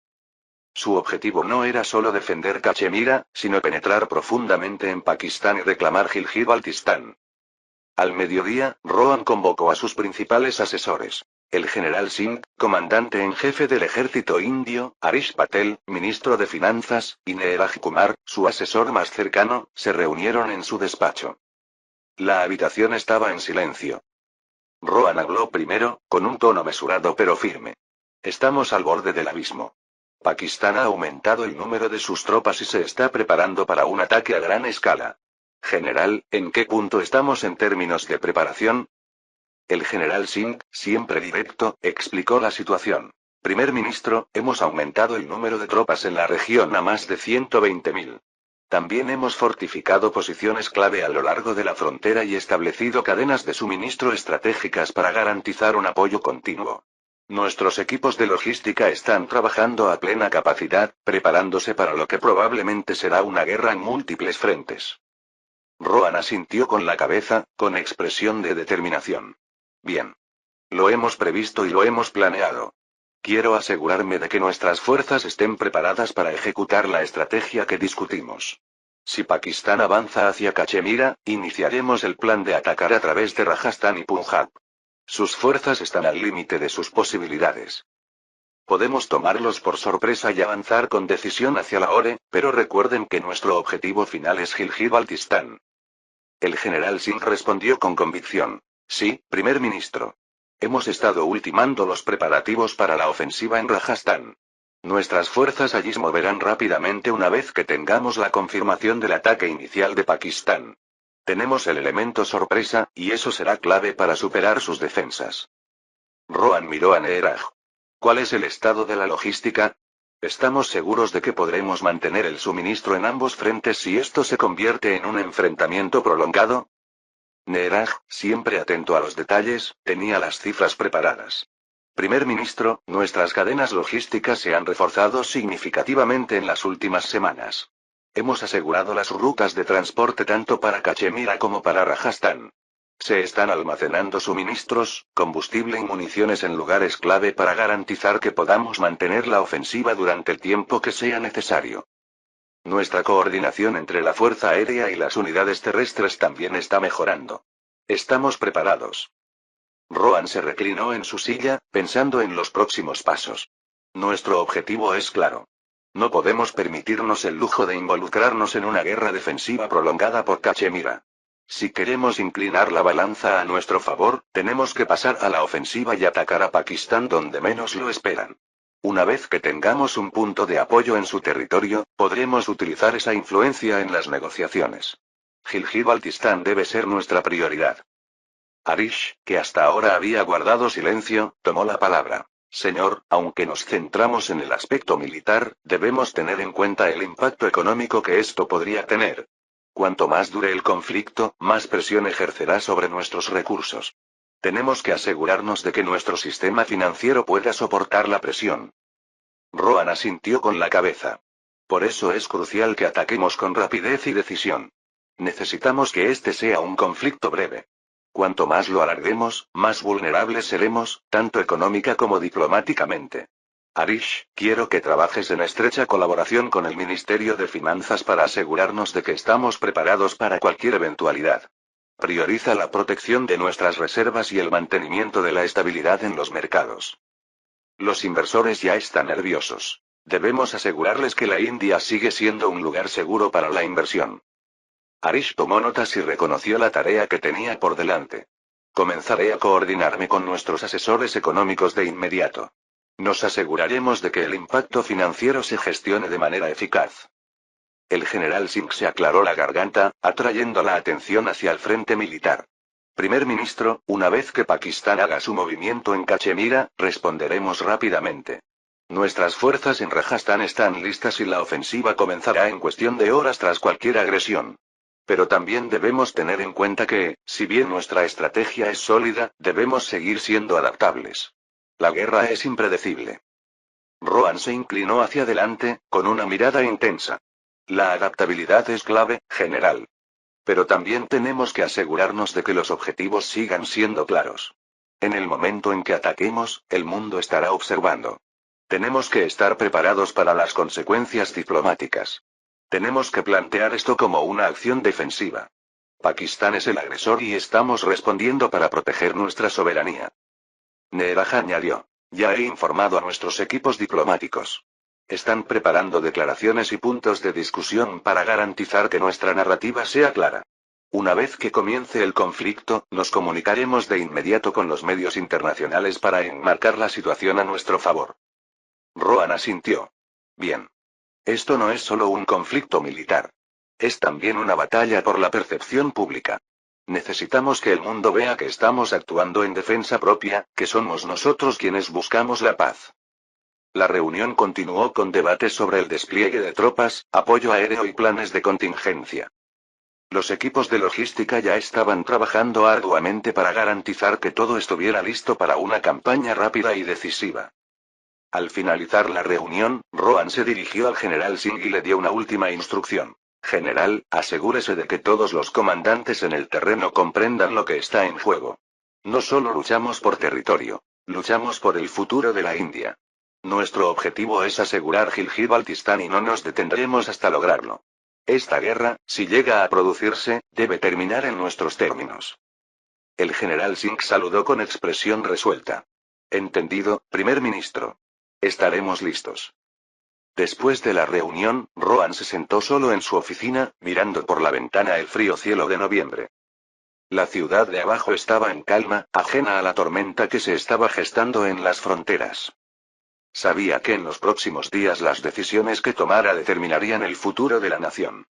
Su objetivo no era solo defender Cachemira, sino penetrar profundamente en Pakistán y reclamar Gilgit-Baltistán. Al mediodía, Rohan convocó a sus principales asesores. El general Singh, comandante en jefe del ejército indio, Harish Patel, ministro de Finanzas, y Neeraj Kumar, su asesor más cercano, se reunieron en su despacho. La habitación estaba en silencio. Rohan habló primero, con un tono mesurado pero firme. Estamos al borde del abismo. Pakistán ha aumentado el número de sus tropas y se está preparando para un ataque a gran escala. General, ¿en qué punto estamos en términos de preparación? El general Singh, siempre directo, explicó la situación. Primer ministro, hemos aumentado el número de tropas en la región a más de 120.000. También hemos fortificado posiciones clave a lo largo de la frontera y establecido cadenas de suministro estratégicas para garantizar un apoyo continuo. Nuestros equipos de logística están trabajando a plena capacidad, preparándose para lo que probablemente será una guerra en múltiples frentes. Rohan asintió con la cabeza, con expresión de determinación. Bien. Lo hemos previsto y lo hemos planeado. Quiero asegurarme de que nuestras fuerzas estén preparadas para ejecutar la estrategia que discutimos. Si Pakistán avanza hacia Cachemira, iniciaremos el plan de atacar a través de Rajasthan y Punjab. Sus fuerzas están al límite de sus posibilidades. Podemos tomarlos por sorpresa y avanzar con decisión hacia Lahore, pero recuerden que nuestro objetivo final es Gilgit-Baltistán. El general Singh respondió con convicción. Sí, primer ministro. Hemos estado ultimando los preparativos para la ofensiva en Rajasthan. Nuestras fuerzas allí se moverán rápidamente una vez que tengamos la confirmación del ataque inicial de Pakistán. Tenemos el elemento sorpresa, y eso será clave para superar sus defensas. Rohan miró a Neeraj. ¿Cuál es el estado de la logística? ¿Estamos seguros de que podremos mantener el suministro en ambos frentes si esto se convierte en un enfrentamiento prolongado? Neeraj, siempre atento a los detalles, tenía las cifras preparadas. Primer ministro, nuestras cadenas logísticas se han reforzado significativamente en las últimas semanas. Hemos asegurado las rutas de transporte tanto para Cachemira como para Rajasthan. Se están almacenando suministros, combustible y municiones en lugares clave para garantizar que podamos mantener la ofensiva durante el tiempo que sea necesario. Nuestra coordinación entre la Fuerza Aérea y las unidades terrestres también está mejorando. Estamos preparados. Rohan se reclinó en su silla, pensando en los próximos pasos. Nuestro objetivo es claro. No podemos permitirnos el lujo de involucrarnos en una guerra defensiva prolongada por Cachemira. Si queremos inclinar la balanza a nuestro favor, tenemos que pasar a la ofensiva y atacar a Pakistán donde menos lo esperan. Una vez que tengamos un punto de apoyo en su territorio, podremos utilizar esa influencia en las negociaciones. Gilgit-Baltistán debe ser nuestra prioridad. Harish, que hasta ahora había guardado silencio, tomó la palabra. Señor, aunque nos centramos en el aspecto militar, debemos tener en cuenta el impacto económico que esto podría tener. Cuanto más dure el conflicto, más presión ejercerá sobre nuestros recursos. Tenemos que asegurarnos de que nuestro sistema financiero pueda soportar la presión. Rohan asintió con la cabeza. Por eso es crucial que ataquemos con rapidez y decisión. Necesitamos que este sea un conflicto breve. Cuanto más lo alarguemos, más vulnerables seremos, tanto económica como diplomáticamente. Harish, quiero que trabajes en estrecha colaboración con el Ministerio de Finanzas para asegurarnos de que estamos preparados para cualquier eventualidad. Prioriza la protección de nuestras reservas y el mantenimiento de la estabilidad en los mercados. Los inversores ya están nerviosos. Debemos asegurarles que la India sigue siendo un lugar seguro para la inversión. Harish tomó notas y reconoció la tarea que tenía por delante. Comenzaré a coordinarme con nuestros asesores económicos de inmediato. Nos aseguraremos de que el impacto financiero se gestione de manera eficaz. El general Singh se aclaró la garganta, atrayendo la atención hacia el frente militar. Primer ministro, una vez que Pakistán haga su movimiento en Cachemira, responderemos rápidamente. Nuestras fuerzas en Rajasthan están listas y la ofensiva comenzará en cuestión de horas tras cualquier agresión. Pero también debemos tener en cuenta que, si bien nuestra estrategia es sólida, debemos seguir siendo adaptables. La guerra es impredecible. Rohan se inclinó hacia adelante, con una mirada intensa. La adaptabilidad es clave, general. Pero también tenemos que asegurarnos de que los objetivos sigan siendo claros. En el momento en que ataquemos, el mundo estará observando. Tenemos que estar preparados para las consecuencias diplomáticas. Tenemos que plantear esto como una acción defensiva. Pakistán es el agresor y estamos respondiendo para proteger nuestra soberanía. Neeraj añadió. Ya he informado a nuestros equipos diplomáticos. Están preparando declaraciones y puntos de discusión para garantizar que nuestra narrativa sea clara. Una vez que comience el conflicto, nos comunicaremos de inmediato con los medios internacionales para enmarcar la situación a nuestro favor. Rohan asintió. Bien. Esto no es solo un conflicto militar. Es también una batalla por la percepción pública. Necesitamos que el mundo vea que estamos actuando en defensa propia, que somos nosotros quienes buscamos la paz. La reunión continuó con debates sobre el despliegue de tropas, apoyo aéreo y planes de contingencia. Los equipos de logística ya estaban trabajando arduamente para garantizar que todo estuviera listo para una campaña rápida y decisiva. Al finalizar la reunión, Rohan se dirigió al general Singh y le dio una última instrucción. General, asegúrese de que todos los comandantes en el terreno comprendan lo que está en juego. No solo luchamos por territorio, luchamos por el futuro de la India. Nuestro objetivo es asegurar Gilgit-Baltistán y no nos detendremos hasta lograrlo. Esta guerra, si llega a producirse, debe terminar en nuestros términos. El general Singh saludó con expresión resuelta. Entendido, primer ministro. Estaremos listos. Después de la reunión, Rohan se sentó solo en su oficina, mirando por la ventana el frío cielo de noviembre. La ciudad de abajo estaba en calma, ajena a la tormenta que se estaba gestando en las fronteras. Sabía que en los próximos días las decisiones que tomara determinarían el futuro de la nación.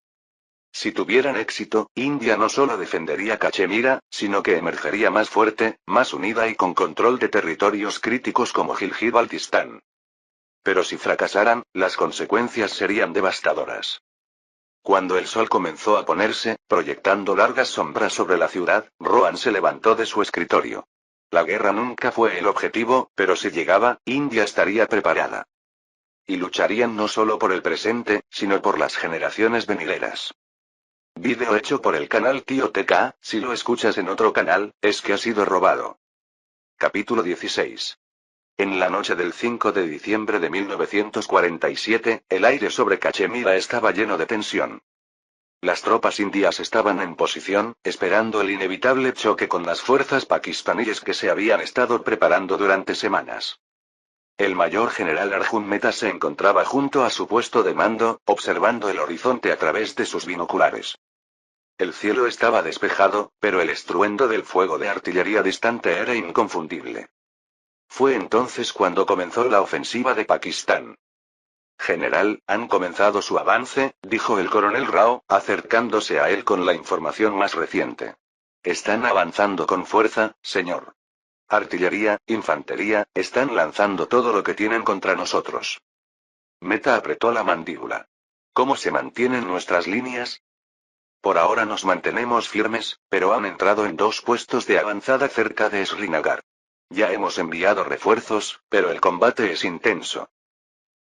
Si tuvieran éxito, India no solo defendería Cachemira, sino que emergería más fuerte, más unida y con control de territorios críticos como Gilgit-Baltistán. Pero si fracasaran, las consecuencias serían devastadoras. Cuando el sol comenzó a ponerse, proyectando largas sombras sobre la ciudad, Rohan se levantó de su escritorio. La guerra nunca fue el objetivo, pero si llegaba, India estaría preparada. Y lucharían no solo por el presente, sino por las generaciones venideras. Vídeo hecho por el canal Tío TK, si lo escuchas en otro canal, es que ha sido robado. Capítulo 16. En la noche del 5 de diciembre de 1947, el aire sobre Cachemira estaba lleno de tensión. Las tropas indias estaban en posición, esperando el inevitable choque con las fuerzas pakistaníes que se habían estado preparando durante semanas. El mayor general Arjun Mehta se encontraba junto a su puesto de mando, observando el horizonte a través de sus binoculares. El cielo estaba despejado, pero el estruendo del fuego de artillería distante era inconfundible. Fue entonces cuando comenzó la ofensiva de Pakistán. General, han comenzado su avance, dijo el coronel Rao, acercándose a él con la información más reciente. Están avanzando con fuerza, señor. Artillería, infantería, están lanzando todo lo que tienen contra nosotros. Mehta apretó la mandíbula. ¿Cómo se mantienen nuestras líneas? Por ahora nos mantenemos firmes, pero han entrado en 2 puestos de avanzada cerca de Srinagar. Ya hemos enviado refuerzos, pero el combate es intenso.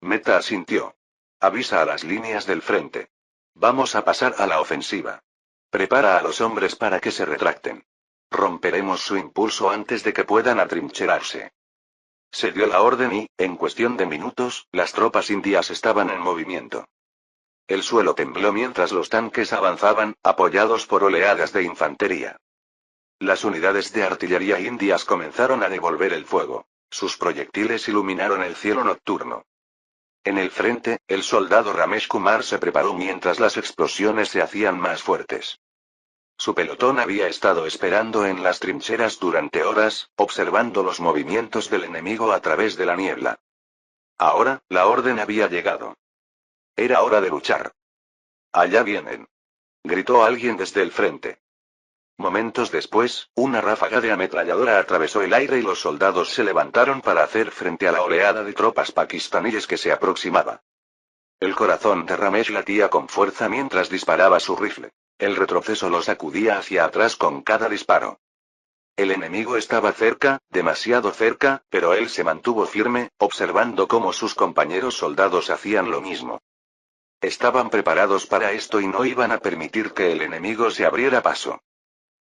Mehta asintió. Avisa a las líneas del frente. Vamos a pasar a la ofensiva. Prepara a los hombres para que se retracten. Romperemos su impulso antes de que puedan atrincherarse. Se dio la orden y, en cuestión de minutos, las tropas indias estaban en movimiento. El suelo tembló mientras los tanques avanzaban, apoyados por oleadas de infantería. Las unidades de artillería indias comenzaron a devolver el fuego. Sus proyectiles iluminaron el cielo nocturno. En el frente, el soldado Ramesh Kumar se preparó mientras las explosiones se hacían más fuertes. Su pelotón había estado esperando en las trincheras durante horas, observando los movimientos del enemigo a través de la niebla. Ahora, la orden había llegado. Era hora de luchar. Allá vienen. Gritó alguien desde el frente. Momentos después, una ráfaga de ametralladora atravesó el aire y los soldados se levantaron para hacer frente a la oleada de tropas pakistaníes que se aproximaba. El corazón de Ramesh latía con fuerza mientras disparaba su rifle. El retroceso lo sacudía hacia atrás con cada disparo. El enemigo estaba cerca, demasiado cerca, pero él se mantuvo firme, observando cómo sus compañeros soldados hacían lo mismo. Estaban preparados para esto y no iban a permitir que el enemigo se abriera paso.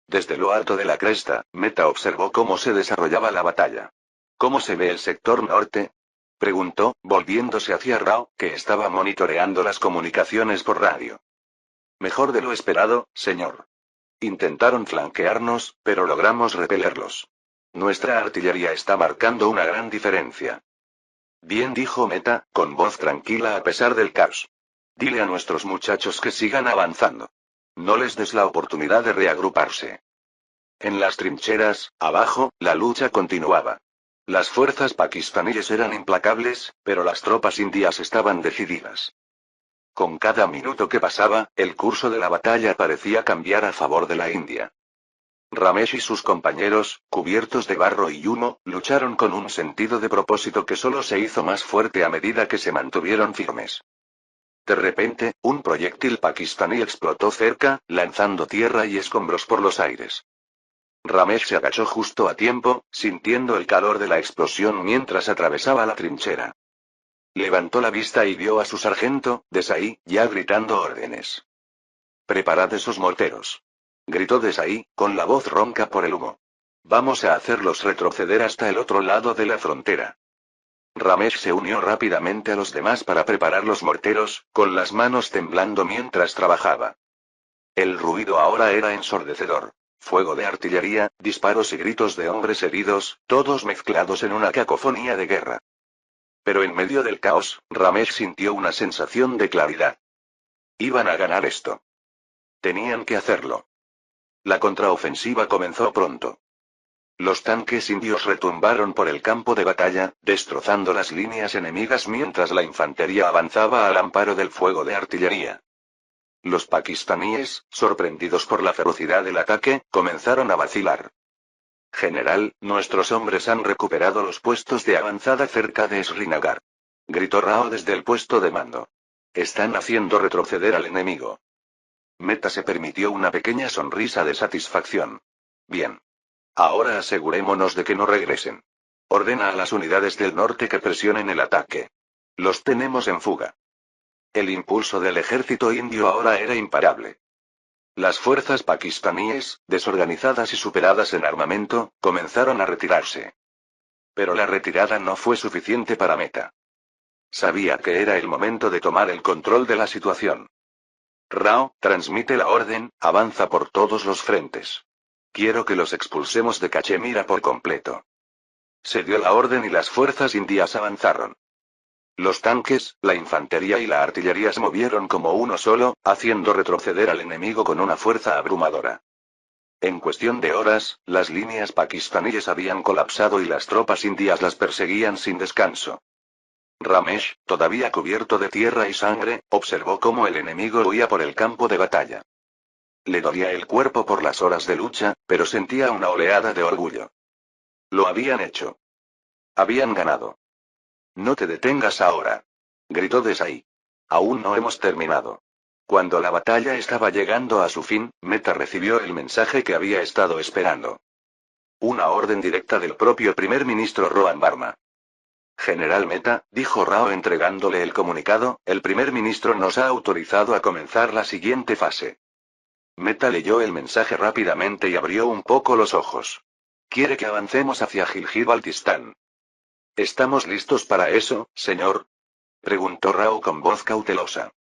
Desde lo alto de la cresta, Mehta observó cómo se desarrollaba la batalla. ¿Cómo se ve el sector norte? Preguntó, volviéndose hacia Rao, que estaba monitoreando las comunicaciones por radio. Mejor de lo esperado, señor. Intentaron flanquearnos, pero logramos repelerlos. Nuestra artillería está marcando una gran diferencia. Bien, dijo Mehta, con voz tranquila a pesar del caos. Dile a nuestros muchachos que sigan avanzando. No les des la oportunidad de reagruparse. En las trincheras, abajo, la lucha continuaba. Las fuerzas pakistaníes eran implacables, pero las tropas indias estaban decididas. Con cada minuto que pasaba, el curso de la batalla parecía cambiar a favor de la India. Ramesh y sus compañeros, cubiertos de barro y humo, lucharon con un sentido de propósito que solo se hizo más fuerte a medida que se mantuvieron firmes. De repente, un proyectil pakistaní explotó cerca, lanzando tierra y escombros por los aires. Ramesh se agachó justo a tiempo, sintiendo el calor de la explosión mientras atravesaba la trinchera. Levantó la vista y vio a su sargento, Desai, ya gritando órdenes. «Preparad esos morteros», gritó Desai, con la voz ronca por el humo. «Vamos a hacerlos retroceder hasta el otro lado de la frontera». Ramesh se unió rápidamente a los demás para preparar los morteros, con las manos temblando mientras trabajaba. El ruido ahora era ensordecedor. Fuego de artillería, disparos y gritos de hombres heridos, todos mezclados en una cacofonía de guerra. Pero en medio del caos, Ramesh sintió una sensación de claridad. Iban a ganar esto. Tenían que hacerlo. La contraofensiva comenzó pronto. Los tanques indios retumbaron por el campo de batalla, destrozando las líneas enemigas mientras la infantería avanzaba al amparo del fuego de artillería. Los pakistaníes, sorprendidos por la ferocidad del ataque, comenzaron a vacilar. «General, nuestros hombres han recuperado los puestos de avanzada cerca de Srinagar», gritó Rao desde el puesto de mando. «Están haciendo retroceder al enemigo». Meta se permitió una pequeña sonrisa de satisfacción. «Bien. Ahora asegurémonos de que no regresen. Ordena a las unidades del norte que presionen el ataque. Los tenemos en fuga». El impulso del ejército indio ahora era imparable. Las fuerzas pakistaníes, desorganizadas y superadas en armamento, comenzaron a retirarse. Pero la retirada no fue suficiente para Meta. Sabía que era el momento de tomar el control de la situación. «Rao, transmite la orden, avanza por todos los frentes. Quiero que los expulsemos de Cachemira por completo». Se dio la orden y las fuerzas indias avanzaron. Los tanques, la infantería y la artillería se movieron como uno solo, haciendo retroceder al enemigo con una fuerza abrumadora. En cuestión de horas, las líneas pakistaníes habían colapsado y las tropas indias las perseguían sin descanso. Ramesh, todavía cubierto de tierra y sangre, observó cómo el enemigo huía por el campo de batalla. Le dolía el cuerpo por las horas de lucha, pero sentía una oleada de orgullo. Lo habían hecho. Habían ganado. «No te detengas ahora», gritó Desai. «Aún no hemos terminado». Cuando la batalla estaba llegando a su fin, Meta recibió el mensaje que había estado esperando. Una orden directa del propio primer ministro Rohan Varma. «General Meta», dijo Rao entregándole el comunicado, «el primer ministro nos ha autorizado a comenzar la siguiente fase». Meta leyó el mensaje rápidamente y abrió un poco los ojos. «Quiere que avancemos hacia Gilgit-Baltistán». «¿Estamos listos para eso, señor?», preguntó Rao con voz cautelosa.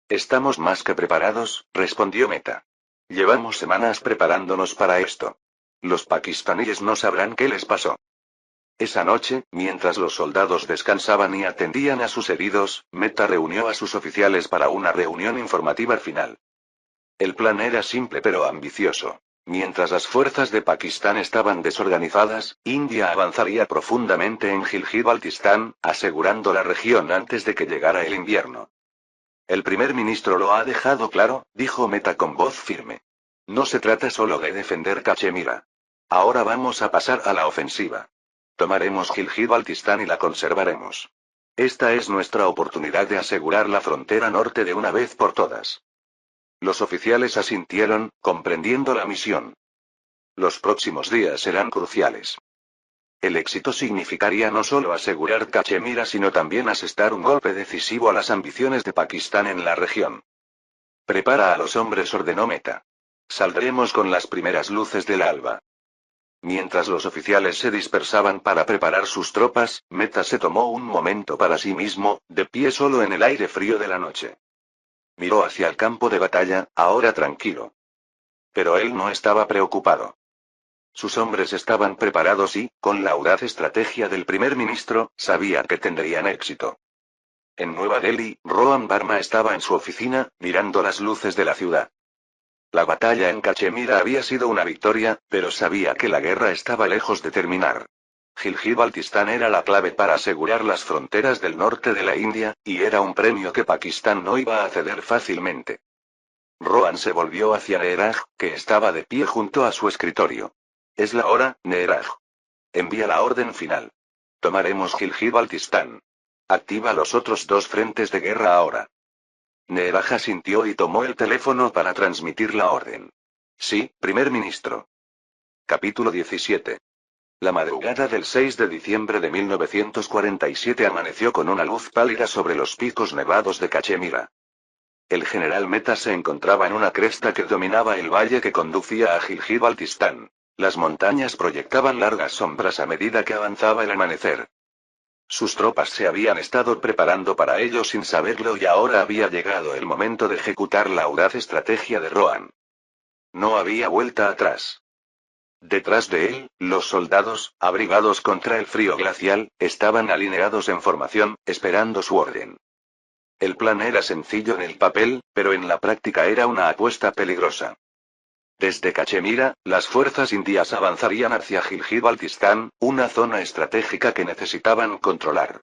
«Estamos más que preparados», respondió Meta. «Llevamos semanas preparándonos para esto. Los pakistaníes no sabrán qué les pasó». Esa noche, mientras los soldados descansaban y atendían a sus heridos, Meta reunió a sus oficiales para una reunión informativa final. El plan era simple pero ambicioso. Mientras las fuerzas de Pakistán estaban desorganizadas, India avanzaría profundamente en Gilgit-Baltistán, asegurando la región antes de que llegara el invierno. «El primer ministro lo ha dejado claro», dijo Meta con voz firme. «No se trata solo de defender Cachemira. Ahora vamos a pasar a la ofensiva. Tomaremos Gilgit-Baltistán y la conservaremos. Esta es nuestra oportunidad de asegurar la frontera norte de una vez por todas». Los oficiales asintieron, comprendiendo la misión. Los próximos días serán cruciales. El éxito significaría no solo asegurar Cachemira sino también asestar un golpe decisivo a las ambiciones de Pakistán en la región. «Prepara a los hombres», ordenó Meta. «Saldremos con las primeras luces del alba». Mientras los oficiales se dispersaban para preparar sus tropas, Meta se tomó un momento para sí mismo, de pie solo en el aire frío de la noche. Miró hacia el campo de batalla, ahora tranquilo. Pero él no estaba preocupado. Sus hombres estaban preparados y, con la audaz estrategia del primer ministro, sabía que tendrían éxito. En Nueva Delhi, Rohan Varma estaba en su oficina, mirando las luces de la ciudad. La batalla en Cachemira había sido una victoria, pero sabía que la guerra estaba lejos de terminar. Gilgit-Baltistán era la clave para asegurar las fronteras del norte de la India, y era un premio que Pakistán no iba a ceder fácilmente. Rohan se volvió hacia Neeraj, que estaba de pie junto a su escritorio. Es la hora, Neeraj. Envía la orden final. Tomaremos Gilgit-Baltistán. Activa los otros dos frentes de guerra ahora. Neeraj asintió y tomó el teléfono para transmitir la orden. Sí, primer ministro. Capítulo 17. La madrugada del 6 de diciembre de 1947 amaneció con una luz pálida sobre los picos nevados de Cachemira. El general Meta se encontraba en una cresta que dominaba el valle que conducía a Gilgit-Baltistán. Las montañas proyectaban largas sombras a medida que avanzaba el amanecer. Sus tropas se habían estado preparando para ello sin saberlo y ahora había llegado el momento de ejecutar la audaz estrategia de Rohan. No había vuelta atrás. Detrás de él, los soldados, abrigados contra el frío glacial, estaban alineados en formación, esperando su orden. El plan era sencillo en el papel, pero en la práctica era una apuesta peligrosa. Desde Cachemira, las fuerzas indias avanzarían hacia Gilgit-Baltistán, una zona estratégica que necesitaban controlar.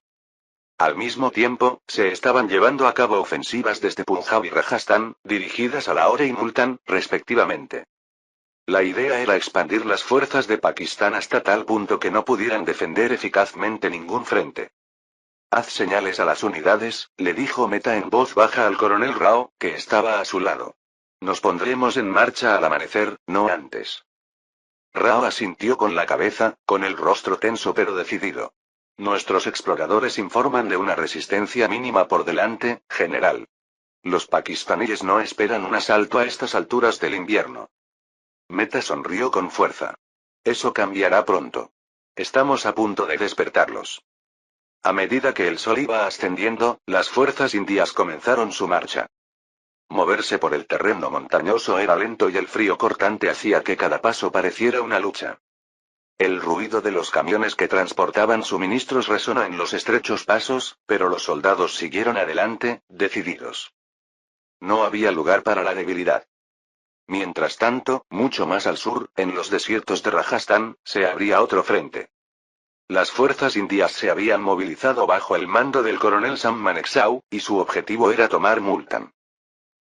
Al mismo tiempo, se estaban llevando a cabo ofensivas desde Punjab y Rajastán, dirigidas a Lahore y Multán, respectivamente. La idea era expandir las fuerzas de Pakistán hasta tal punto que no pudieran defender eficazmente ningún frente. Haz señales a las unidades, le dijo Meta en voz baja al coronel Rao, que estaba a su lado. Nos pondremos en marcha al amanecer, no antes. Rao asintió con la cabeza, con el rostro tenso pero decidido. Nuestros exploradores informan de una resistencia mínima por delante, general. Los pakistaníes no esperan un asalto a estas alturas del invierno. Meta sonrió con fuerza. Eso cambiará pronto. Estamos a punto de despertarlos. A medida que el sol iba ascendiendo, las fuerzas indias comenzaron su marcha. Moverse por el terreno montañoso era lento y el frío cortante hacía que cada paso pareciera una lucha. El ruido de los camiones que transportaban suministros resonó en los estrechos pasos, pero los soldados siguieron adelante, decididos. No había lugar para la debilidad. Mientras tanto, mucho más al sur, en los desiertos de Rajastán, se abría otro frente. Las fuerzas indias se habían movilizado bajo el mando del coronel Sam Manekshaw, y su objetivo era tomar Multán.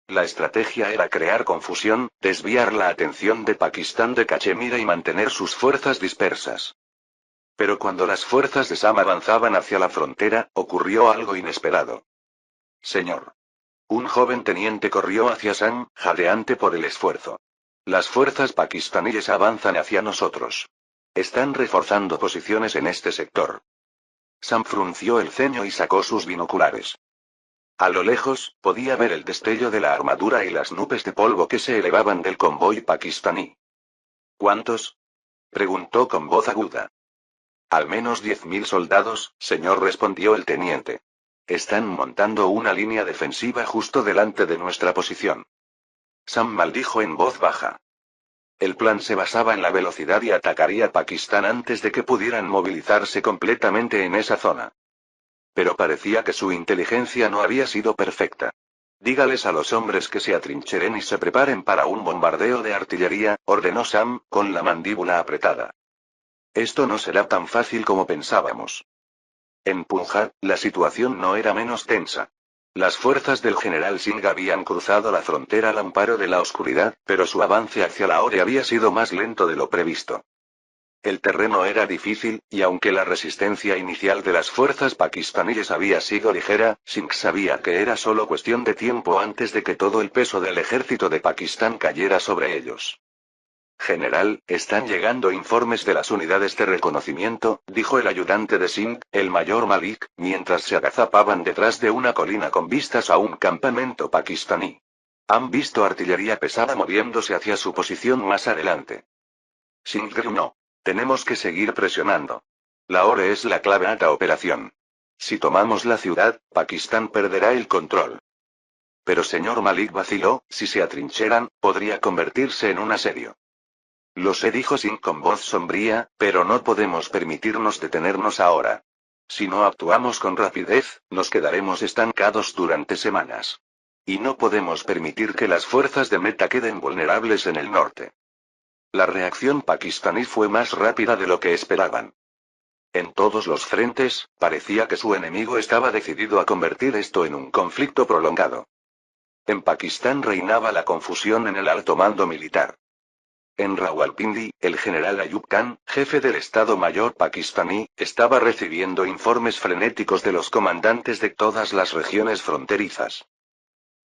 La estrategia era crear confusión, desviar la atención de Pakistán de Cachemira y mantener sus fuerzas dispersas. Pero cuando las fuerzas de Sam avanzaban hacia la frontera, ocurrió algo inesperado. Señor. Un joven teniente corrió hacia Sam, jadeante por el esfuerzo. Las fuerzas pakistaníes avanzan hacia nosotros. Están reforzando posiciones en este sector. Sam frunció el ceño y sacó sus binoculares. A lo lejos, podía ver el destello de la armadura y las nubes de polvo que se elevaban del convoy pakistaní. ¿Cuántos? Preguntó con voz aguda. Al menos 10.000 soldados, señor, respondió el teniente. Están montando una línea defensiva justo delante de nuestra posición. Sam maldijo en voz baja. El plan se basaba en la velocidad y atacaría Pakistán antes de que pudieran movilizarse completamente en esa zona. Pero parecía que su inteligencia no había sido perfecta. Dígales a los hombres que se atrincheren y se preparen para un bombardeo de artillería, ordenó Sam, con la mandíbula apretada. Esto no será tan fácil como pensábamos. En Punjab, la situación no era menos tensa. Las fuerzas del general Singh habían cruzado la frontera al amparo de la oscuridad, pero su avance hacia Lahore había sido más lento de lo previsto. El terreno era difícil, y aunque la resistencia inicial de las fuerzas pakistaníes había sido ligera, Singh sabía que era solo cuestión de tiempo antes de que todo el peso del ejército de Pakistán cayera sobre ellos. General, están llegando informes de las unidades de reconocimiento, dijo el ayudante de Singh, el mayor Malik, mientras se agazapaban detrás de una colina con vistas a un campamento pakistaní. Han visto artillería pesada moviéndose hacia su posición más adelante. Singh gruñó. Tenemos que seguir presionando. Lahore es la clave a la operación. Si tomamos la ciudad, Pakistán perderá el control. Pero señor Malik vaciló, si se atrincheran, podría convertirse en un asedio. Lo sé, dijo Singh con voz sombría, pero no podemos permitirnos detenernos ahora. Si no actuamos con rapidez, nos quedaremos estancados durante semanas. Y no podemos permitir que las fuerzas de Meta queden vulnerables en el norte. La reacción pakistaní fue más rápida de lo que esperaban. En todos los frentes, parecía que su enemigo estaba decidido a convertir esto en un conflicto prolongado. En Pakistán reinaba la confusión en el alto mando militar. En Rawalpindi, el general Ayub Khan, jefe del Estado Mayor pakistaní, estaba recibiendo informes frenéticos de los comandantes de todas las regiones fronterizas.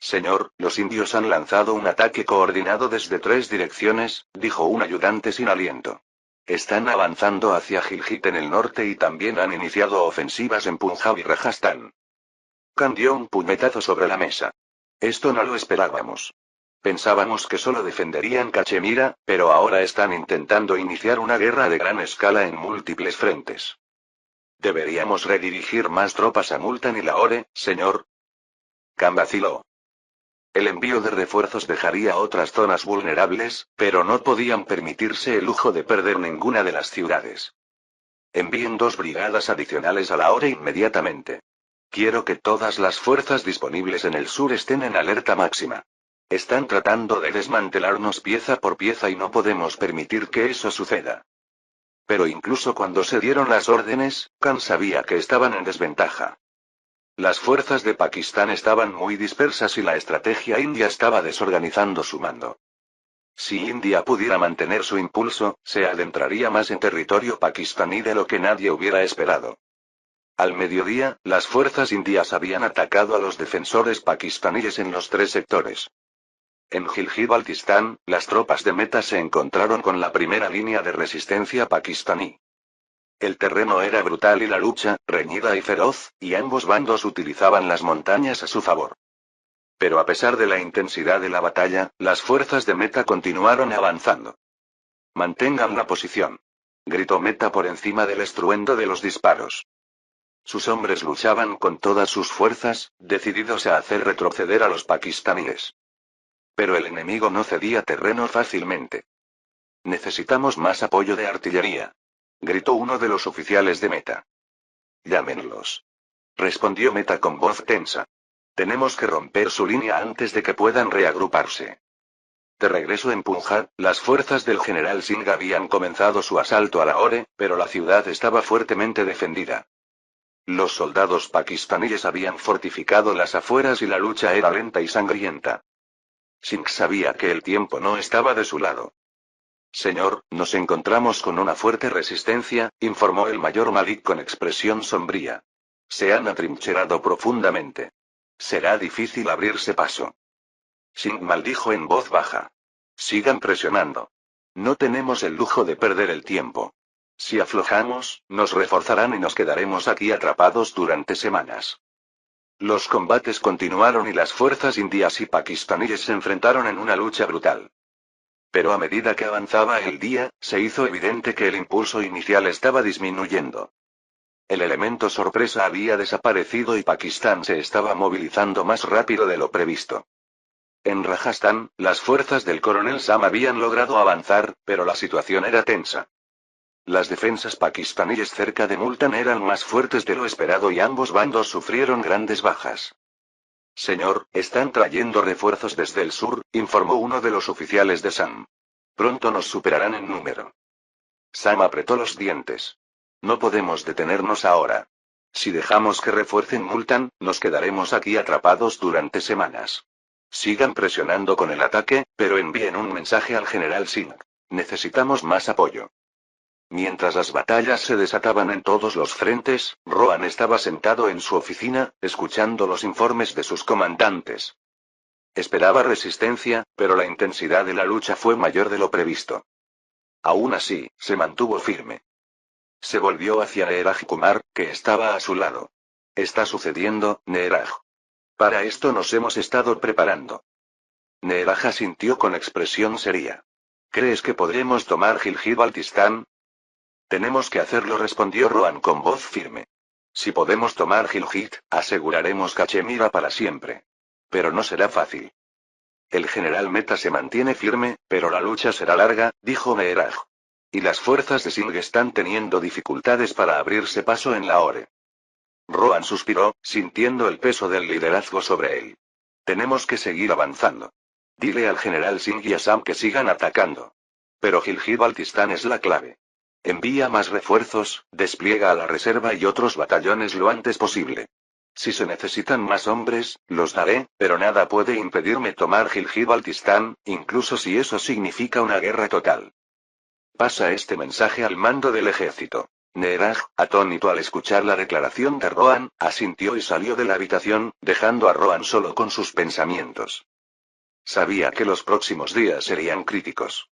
Señor, los indios han lanzado un ataque coordinado desde 3 direcciones, dijo un ayudante sin aliento. Están avanzando hacia Gilgit en el norte y también han iniciado ofensivas en Punjab y Rajasthan. Khan dio un puñetazo sobre la mesa. Esto no lo esperábamos. Pensábamos que solo defenderían Cachemira, pero ahora están intentando iniciar una guerra de gran escala en múltiples frentes. ¿Deberíamos redirigir más tropas a Multan y Lahore, señor? Khan vaciló. El envío de refuerzos dejaría otras zonas vulnerables, pero no podían permitirse el lujo de perder ninguna de las ciudades. Envíen 2 brigadas adicionales a Lahore inmediatamente. Quiero que todas las fuerzas disponibles en el sur estén en alerta máxima. Están tratando de desmantelarnos pieza por pieza y no podemos permitir que eso suceda. Pero incluso cuando se dieron las órdenes, Khan sabía que estaban en desventaja. Las fuerzas de Pakistán estaban muy dispersas y la estrategia india estaba desorganizando su mando. Si India pudiera mantener su impulso, se adentraría más en territorio pakistaní de lo que nadie hubiera esperado. Al mediodía, las fuerzas indias habían atacado a los defensores pakistaníes en los 3 sectores. En Gilgit-Baltistán, las tropas de Mehta se encontraron con la primera línea de resistencia pakistaní. El terreno era brutal y la lucha, reñida y feroz, y ambos bandos utilizaban las montañas a su favor. Pero a pesar de la intensidad de la batalla, las fuerzas de Mehta continuaron avanzando. Mantengan la posición, gritó Mehta por encima del estruendo de los disparos. Sus hombres luchaban con todas sus fuerzas, decididos a hacer retroceder a los pakistaníes. Pero el enemigo no cedía terreno fácilmente. Necesitamos más apoyo de artillería, gritó uno de los oficiales de Mehta. Llámenlos, respondió Mehta con voz tensa. Tenemos que romper su línea antes de que puedan reagruparse. De regreso en Punjab, las fuerzas del general Singh habían comenzado su asalto a Lahore, pero la ciudad estaba fuertemente defendida. Los soldados pakistaníes habían fortificado las afueras y la lucha era lenta y sangrienta. Singh sabía que el tiempo no estaba de su lado. Señor, nos encontramos con una fuerte resistencia, informó el mayor Malik con expresión sombría. Se han atrincherado profundamente. Será difícil abrirse paso. Singh maldijo en voz baja. Sigan presionando. No tenemos el lujo de perder el tiempo. Si aflojamos, nos reforzarán y nos quedaremos aquí atrapados durante semanas. Los combates continuaron y las fuerzas indias y pakistaníes se enfrentaron en una lucha brutal. Pero a medida que avanzaba el día, se hizo evidente que el impulso inicial estaba disminuyendo. El elemento sorpresa había desaparecido y Pakistán se estaba movilizando más rápido de lo previsto. En Rajasthan, las fuerzas del coronel Sam habían logrado avanzar, pero la situación era tensa. Las defensas pakistaníes cerca de Multan eran más fuertes de lo esperado y ambos bandos sufrieron grandes bajas. Señor, están trayendo refuerzos desde el sur, informó uno de los oficiales de Sam. Pronto nos superarán en número. Sam apretó los dientes. No podemos detenernos ahora. Si dejamos que refuercen Multan, nos quedaremos aquí atrapados durante semanas. Sigan presionando con el ataque, pero envíen un mensaje al general Singh. Necesitamos más apoyo. Mientras las batallas se desataban en todos los frentes, Rohan estaba sentado en su oficina, escuchando los informes de sus comandantes. Esperaba resistencia, pero la intensidad de la lucha fue mayor de lo previsto. Aún así, se mantuvo firme. Se volvió hacia Neeraj Kumar, que estaba a su lado. Está sucediendo, Neeraj. Para esto nos hemos estado preparando. Neeraj asintió con expresión seria. ¿Crees que podremos tomar Gilgit-Baltistán? Tenemos que hacerlo, respondió Rohan con voz firme. Si podemos tomar Gilgit, aseguraremos Cachemira para siempre. Pero no será fácil. El general Mehta se mantiene firme, pero la lucha será larga, dijo Neeraj. Y las fuerzas de Singh están teniendo dificultades para abrirse paso en Lahore. Rohan suspiró, sintiendo el peso del liderazgo sobre él. Tenemos que seguir avanzando. Dile al general Singh y a Sam que sigan atacando. Pero Gilgit-Baltistán es la clave. Envía más refuerzos, despliega a la reserva y otros batallones lo antes posible. Si se necesitan más hombres, los daré, pero nada puede impedirme tomar Gilgit-Baltistán, incluso si eso significa una guerra total. Pasa este mensaje al mando del ejército. Neeraj, atónito al escuchar la declaración de Rohan, asintió y salió de la habitación, dejando a Rohan solo con sus pensamientos. Sabía que los próximos días serían críticos.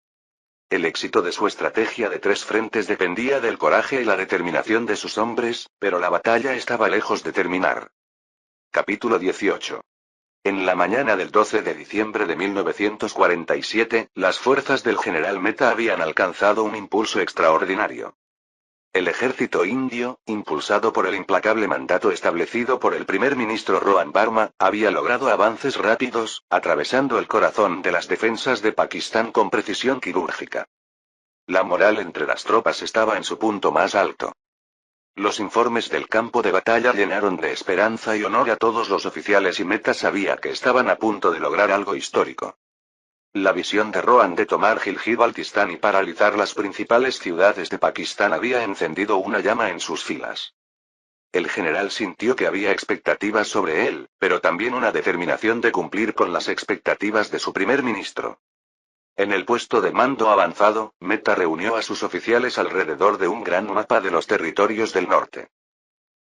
El éxito de su estrategia de 3 frentes dependía del coraje y la determinación de sus hombres, pero la batalla estaba lejos de terminar. Capítulo 18. En la mañana del 12 de diciembre de 1947, las fuerzas del general Mehta habían alcanzado un impulso extraordinario. El ejército indio, impulsado por el implacable mandato establecido por el primer ministro Rohan Varma, había logrado avances rápidos, atravesando el corazón de las defensas de Pakistán con precisión quirúrgica. La moral entre las tropas estaba en su punto más alto. Los informes del campo de batalla llenaron de esperanza y honor a todos los oficiales y Mehta sabía que estaban a punto de lograr algo histórico. La visión de Rohan de tomar Gilgit-Baltistán y paralizar las principales ciudades de Pakistán había encendido una llama en sus filas. El general sintió que había expectativas sobre él, pero también una determinación de cumplir con las expectativas de su primer ministro. En el puesto de mando avanzado, Mehta reunió a sus oficiales alrededor de un gran mapa de los territorios del norte.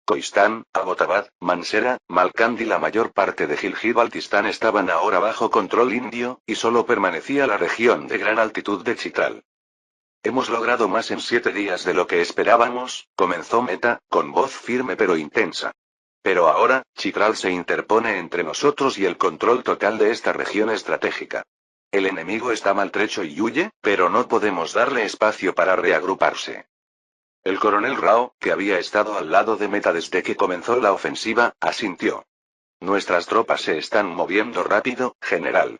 Koistán, Abbottabad, Mansehra, Malkand y la mayor parte de Gilgit-Baltistán estaban ahora bajo control indio, y solo permanecía la región de gran altitud de Chitral. Hemos logrado más en 7 días de lo que esperábamos, comenzó Mehta, con voz firme pero intensa. Pero ahora, Chitral se interpone entre nosotros y el control total de esta región estratégica. El enemigo está maltrecho y huye, pero no podemos darle espacio para reagruparse. El coronel Rao, que había estado al lado de Mehta desde que comenzó la ofensiva, asintió. Nuestras tropas se están moviendo rápido, general.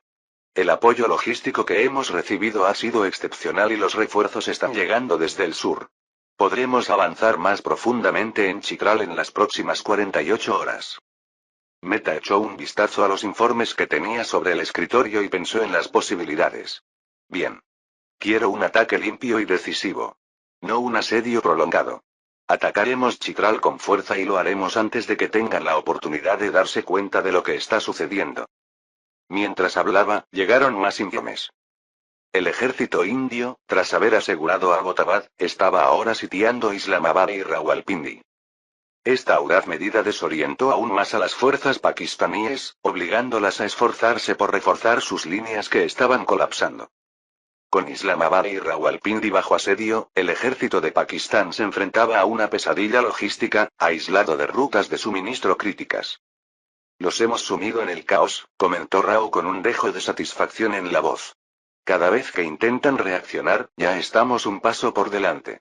El apoyo logístico que hemos recibido ha sido excepcional y los refuerzos están llegando desde el sur. Podremos avanzar más profundamente en Chitral en las próximas 48 horas. Mehta echó un vistazo a los informes que tenía sobre el escritorio y pensó en las posibilidades. Bien. Quiero un ataque limpio y decisivo. No un asedio prolongado. Atacaremos Chitral con fuerza y lo haremos antes de que tengan la oportunidad de darse cuenta de lo que está sucediendo. Mientras hablaba, llegaron más informes. El ejército indio, tras haber asegurado a Abbottabad, estaba ahora sitiando Islamabad y Rawalpindi. Esta audaz medida desorientó aún más a las fuerzas pakistaníes, obligándolas a esforzarse por reforzar sus líneas que estaban colapsando. Con Islamabad y Rawalpindi bajo asedio, el ejército de Pakistán se enfrentaba a una pesadilla logística, aislado de rutas de suministro críticas. Los hemos sumido en el caos, comentó Rao con un dejo de satisfacción en la voz. Cada vez que intentan reaccionar, ya estamos un paso por delante.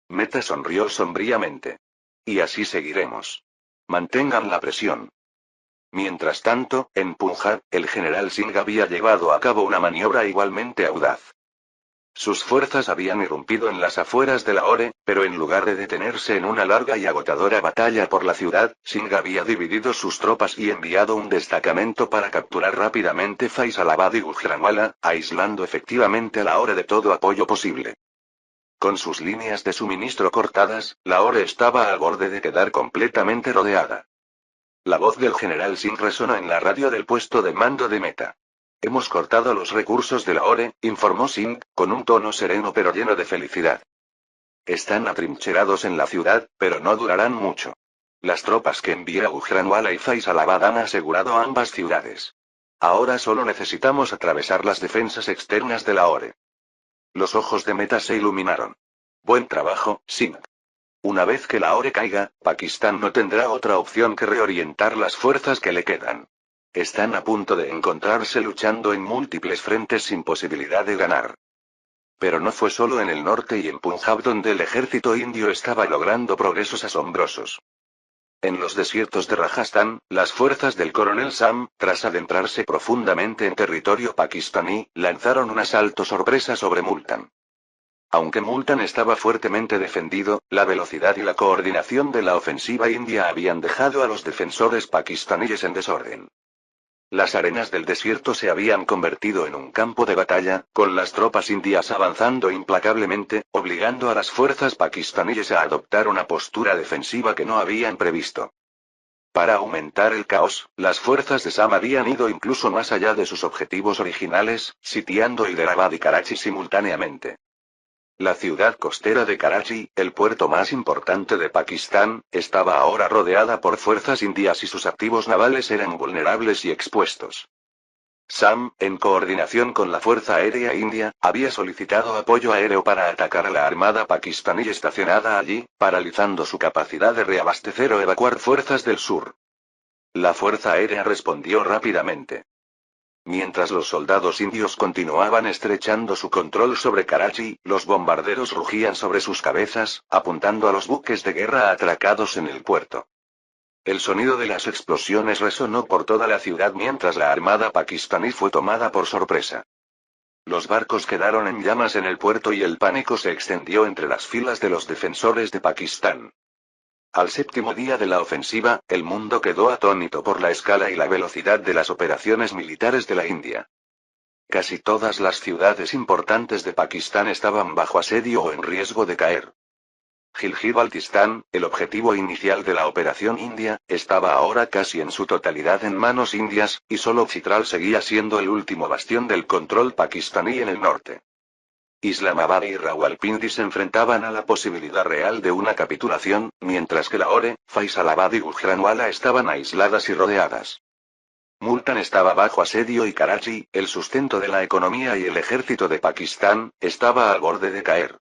Mehta sonrió sombríamente. Y así seguiremos. Mantengan la presión. Mientras tanto, en Punjab, el general Singh había llevado a cabo una maniobra igualmente audaz. Sus fuerzas habían irrumpido en las afueras de Lahore, pero en lugar de detenerse en una larga y agotadora batalla por la ciudad, Singh había dividido sus tropas y enviado un destacamento para capturar rápidamente Faisalabad y Gujranwala, aislando efectivamente a Lahore de todo apoyo posible. Con sus líneas de suministro cortadas, Lahore estaba al borde de quedar completamente rodeada. La voz del general Singh resonó en la radio del puesto de mando de Mehta. Hemos cortado los recursos de Lahore, informó Singh, con un tono sereno pero lleno de felicidad. Están atrincherados en la ciudad, pero no durarán mucho. Las tropas que envié a Gujranwala y Faisalabad han asegurado ambas ciudades. Ahora solo necesitamos atravesar las defensas externas de Lahore. Los ojos de Mehta se iluminaron. Buen trabajo, Singh. Una vez que Lahore caiga, Pakistán no tendrá otra opción que reorientar las fuerzas que le quedan. Están a punto de encontrarse luchando en múltiples frentes sin posibilidad de ganar. Pero no fue solo en el norte y en Punjab donde el ejército indio estaba logrando progresos asombrosos. En los desiertos de Rajasthan, las fuerzas del coronel Sam, tras adentrarse profundamente en territorio pakistaní, lanzaron un asalto sorpresa sobre Multan. Aunque Multan estaba fuertemente defendido, la velocidad y la coordinación de la ofensiva india habían dejado a los defensores pakistaníes en desorden. Las arenas del desierto se habían convertido en un campo de batalla, con las tropas indias avanzando implacablemente, obligando a las fuerzas pakistaníes a adoptar una postura defensiva que no habían previsto. Para aumentar el caos, las fuerzas de Sam habían ido incluso más allá de sus objetivos originales, sitiando Hyderabad y Karachi simultáneamente. La ciudad costera de Karachi, el puerto más importante de Pakistán, estaba ahora rodeada por fuerzas indias y sus activos navales eran vulnerables y expuestos. Sam, en coordinación con la Fuerza Aérea India, había solicitado apoyo aéreo para atacar a la armada pakistaní estacionada allí, paralizando su capacidad de reabastecer o evacuar fuerzas del sur. La Fuerza Aérea respondió rápidamente. Mientras los soldados indios continuaban estrechando su control sobre Karachi, los bombarderos rugían sobre sus cabezas, apuntando a los buques de guerra atracados en el puerto. El sonido de las explosiones resonó por toda la ciudad mientras la armada pakistaní fue tomada por sorpresa. Los barcos quedaron en llamas en el puerto y el pánico se extendió entre las filas de los defensores de Pakistán. Al séptimo día de la ofensiva, el mundo quedó atónito por la escala y la velocidad de las operaciones militares de la India. Casi todas las ciudades importantes de Pakistán estaban bajo asedio o en riesgo de caer. Gilgit-Baltistán, el objetivo inicial de la operación india, estaba ahora casi en su totalidad en manos indias, y solo Chitral seguía siendo el último bastión del control pakistaní en el norte. Islamabad y Rawalpindi se enfrentaban a la posibilidad real de una capitulación, mientras que Lahore, Faisalabad y Gujranwala estaban aisladas y rodeadas. Multan estaba bajo asedio y Karachi, el sustento de la economía y el ejército de Pakistán, estaba al borde de caer.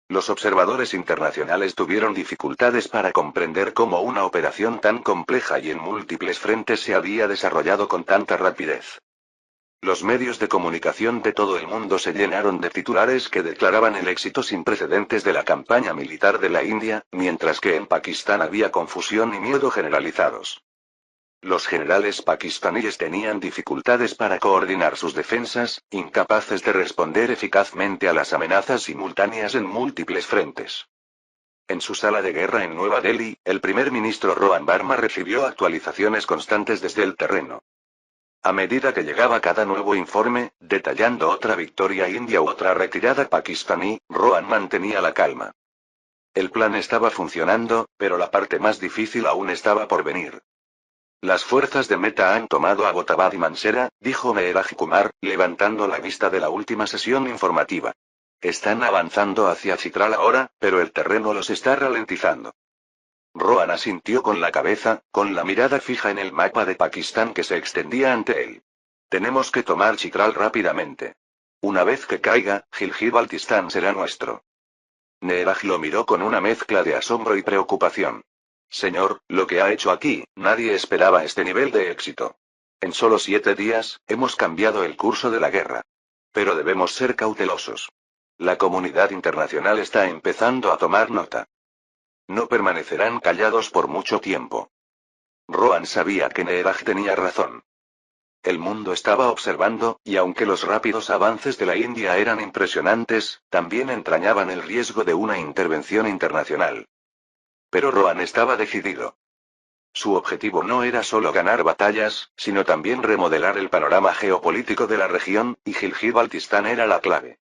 Los observadores internacionales tuvieron dificultades para comprender cómo una operación tan compleja y en múltiples frentes se había desarrollado con tanta rapidez. Los medios de comunicación de todo el mundo se llenaron de titulares que declaraban el éxito sin precedentes de la campaña militar de la India, mientras que en Pakistán había confusión y miedo generalizados. Los generales pakistaníes tenían dificultades para coordinar sus defensas, incapaces de responder eficazmente a las amenazas simultáneas en múltiples frentes. En su sala de guerra en Nueva Delhi, el primer ministro Rohan Verma recibió actualizaciones constantes desde el terreno. A medida que llegaba cada nuevo informe, detallando otra victoria india u otra retirada pakistaní, Rohan mantenía la calma. El plan estaba funcionando, pero la parte más difícil aún estaba por venir. Las fuerzas de Mehta han tomado Abbottabad y Mansehra, dijo Meheraj Kumar, levantando la vista de la última sesión informativa. Están avanzando hacia Chitral ahora, pero el terreno los está ralentizando. Rohan asintió con la cabeza, con la mirada fija en el mapa de Pakistán que se extendía ante él. Tenemos que tomar Chitral rápidamente. Una vez que caiga, Gilgit-Baltistán será nuestro. Meheraj lo miró con una mezcla de asombro y preocupación. Señor, lo que ha hecho aquí, nadie esperaba este nivel de éxito. En solo 7 días, hemos cambiado el curso de la guerra. Pero debemos ser cautelosos. La comunidad internacional está empezando a tomar nota. No permanecerán callados por mucho tiempo. Rohan sabía que Meheraj tenía razón. El mundo estaba observando, y aunque los rápidos avances de la India eran impresionantes, también entrañaban el riesgo de una intervención internacional. Pero Rohan estaba decidido. Su objetivo no era solo ganar batallas, sino también remodelar el panorama geopolítico de la región, y Gilgit-Baltistán era la clave.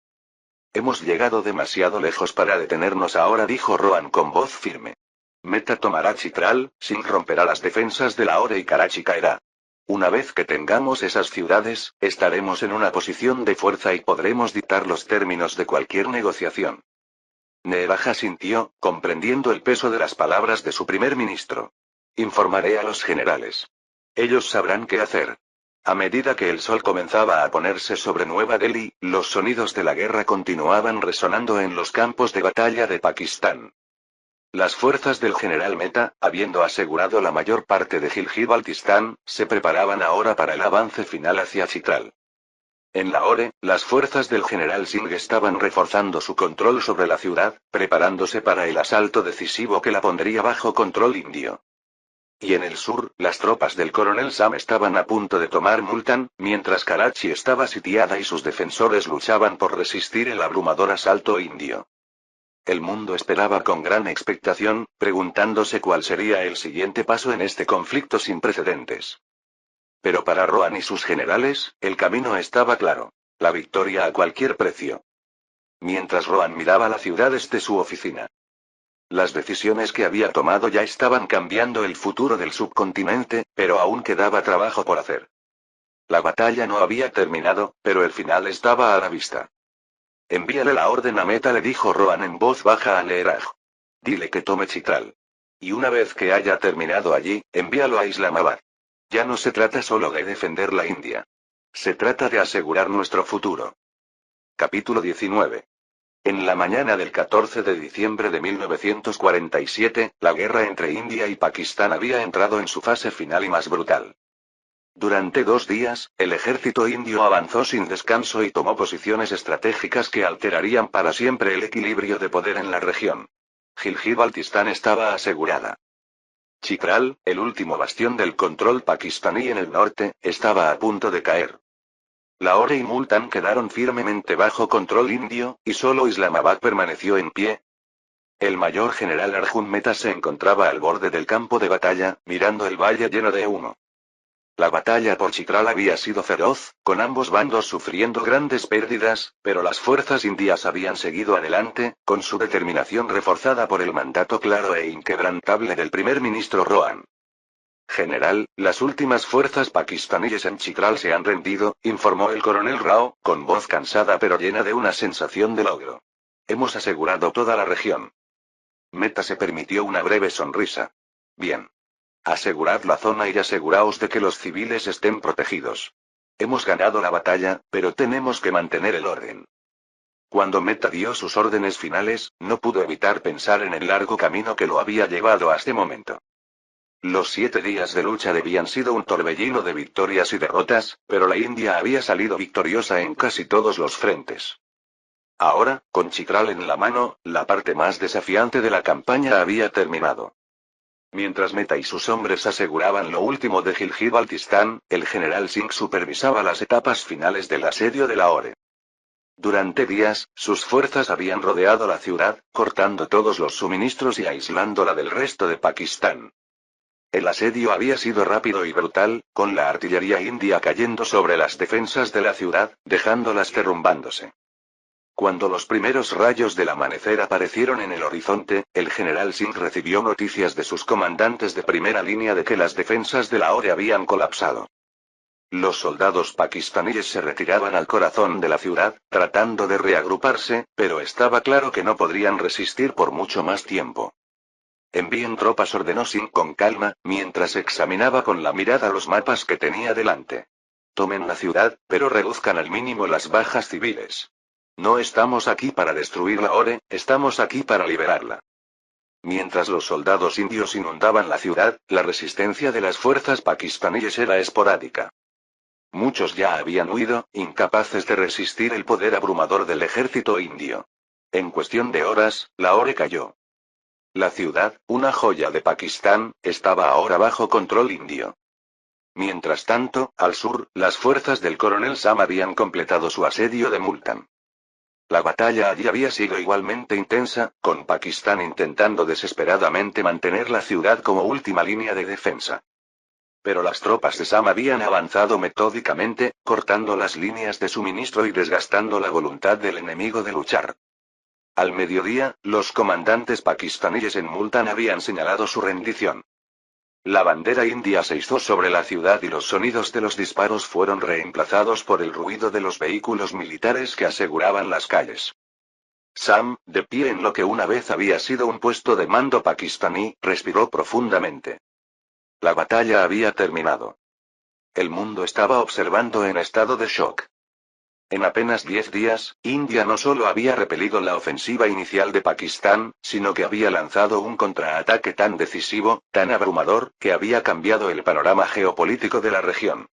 Hemos llegado demasiado lejos para detenernos ahora, dijo Rohan con voz firme. Mehta tomará Chitral, Singh romperá las defensas de Lahore y Karachi caerá. Una vez que tengamos esas ciudades, estaremos en una posición de fuerza y podremos dictar los términos de cualquier negociación. Meheraj asintió, comprendiendo el peso de las palabras de su primer ministro. Informaré a los generales. Ellos sabrán qué hacer. A medida que el sol comenzaba a ponerse sobre Nueva Delhi, los sonidos de la guerra continuaban resonando en los campos de batalla de Pakistán. Las fuerzas del general Mehta, habiendo asegurado la mayor parte de Gilgit-Baltistán, se preparaban ahora para el avance final hacia Chitral. En Lahore, las fuerzas del general Singh estaban reforzando su control sobre la ciudad, preparándose para el asalto decisivo que la pondría bajo control indio. Y en el sur, las tropas del coronel Sam estaban a punto de tomar Multan, mientras Karachi estaba sitiada y sus defensores luchaban por resistir el abrumador asalto indio. El mundo esperaba con gran expectación, preguntándose cuál sería el siguiente paso en este conflicto sin precedentes. Pero para Rohan y sus generales, el camino estaba claro. La victoria a cualquier precio. Mientras Rohan miraba la ciudad desde su oficina. Las decisiones que había tomado ya estaban cambiando el futuro del subcontinente, pero aún quedaba trabajo por hacer. La batalla no había terminado, pero el final estaba a la vista. Envíale la orden a Meta, le dijo Rohan en voz baja a Leeraj. Dile que tome Chitral. Y una vez que haya terminado allí, envíalo a Islamabad. Ya no se trata solo de defender la India. Se trata de asegurar nuestro futuro. Capítulo 19. En la mañana del 14 de diciembre de 1947, la guerra entre India y Pakistán había entrado en su fase final y más brutal. Durante 2 días, el ejército indio avanzó sin descanso y tomó posiciones estratégicas que alterarían para siempre el equilibrio de poder en la región. Gilgit-Baltistán estaba asegurada. Chitral, el último bastión del control pakistaní en el norte, estaba a punto de caer. Lahore y Multan quedaron firmemente bajo control indio, y solo Islamabad permaneció en pie. El mayor general Arjun Mehta se encontraba al borde del campo de batalla, mirando el valle lleno de humo. La batalla por Chitral había sido feroz, con ambos bandos sufriendo grandes pérdidas, pero las fuerzas indias habían seguido adelante, con su determinación reforzada por el mandato claro e inquebrantable del primer ministro Rohan. General, las últimas fuerzas pakistaníes en Chitral se han rendido, informó el coronel Rao, con voz cansada pero llena de una sensación de logro. Hemos asegurado toda la región. Mehta se permitió una breve sonrisa. Bien. Asegurad la zona y aseguraos de que los civiles estén protegidos. Hemos ganado la batalla, pero tenemos que mantener el orden. Cuando Mehta dio sus órdenes finales, no pudo evitar pensar en el largo camino que lo había llevado a este momento. Los 7 días de lucha habían sido un torbellino de victorias y derrotas, pero la India había salido victoriosa en casi todos los frentes. Ahora, con Chitral en la mano, la parte más desafiante de la campaña había terminado. Mientras Mehta y sus hombres aseguraban lo último de Gilgit-Baltistán, el general Singh supervisaba las etapas finales del asedio de Lahore. Durante días, sus fuerzas habían rodeado la ciudad, cortando todos los suministros y aislándola del resto de Pakistán. El asedio había sido rápido y brutal, con la artillería india cayendo sobre las defensas de la ciudad, dejándolas derrumbándose. Cuando los primeros rayos del amanecer aparecieron en el horizonte, el general Singh recibió noticias de sus comandantes de primera línea de que las defensas de Lahore habían colapsado. Los soldados pakistaníes se retiraban al corazón de la ciudad, tratando de reagruparse, pero estaba claro que no podrían resistir por mucho más tiempo. Envíen tropas, ordenó Singh con calma, mientras examinaba con la mirada los mapas que tenía delante. Tomen la ciudad, pero reduzcan al mínimo las bajas civiles. No estamos aquí para destruir Lahore, estamos aquí para liberarla. Mientras los soldados indios inundaban la ciudad, la resistencia de las fuerzas pakistaníes era esporádica. Muchos ya habían huido, incapaces de resistir el poder abrumador del ejército indio. En cuestión de horas, Lahore cayó. La ciudad, una joya de Pakistán, estaba ahora bajo control indio. Mientras tanto, al sur, las fuerzas del coronel Sam habían completado su asedio de Multan. La batalla allí había sido igualmente intensa, con Pakistán intentando desesperadamente mantener la ciudad como última línea de defensa. Pero las tropas de Sam habían avanzado metódicamente, cortando las líneas de suministro y desgastando la voluntad del enemigo de luchar. Al mediodía, los comandantes pakistaníes en Multan habían señalado su rendición. La bandera india se izó sobre la ciudad y los sonidos de los disparos fueron reemplazados por el ruido de los vehículos militares que aseguraban las calles. Sam, de pie en lo que una vez había sido un puesto de mando pakistaní, respiró profundamente. La batalla había terminado. El mundo estaba observando en estado de shock. En apenas 10 días, India no solo había repelido la ofensiva inicial de Pakistán, sino que había lanzado un contraataque tan decisivo, tan abrumador, que había cambiado el panorama geopolítico de la región.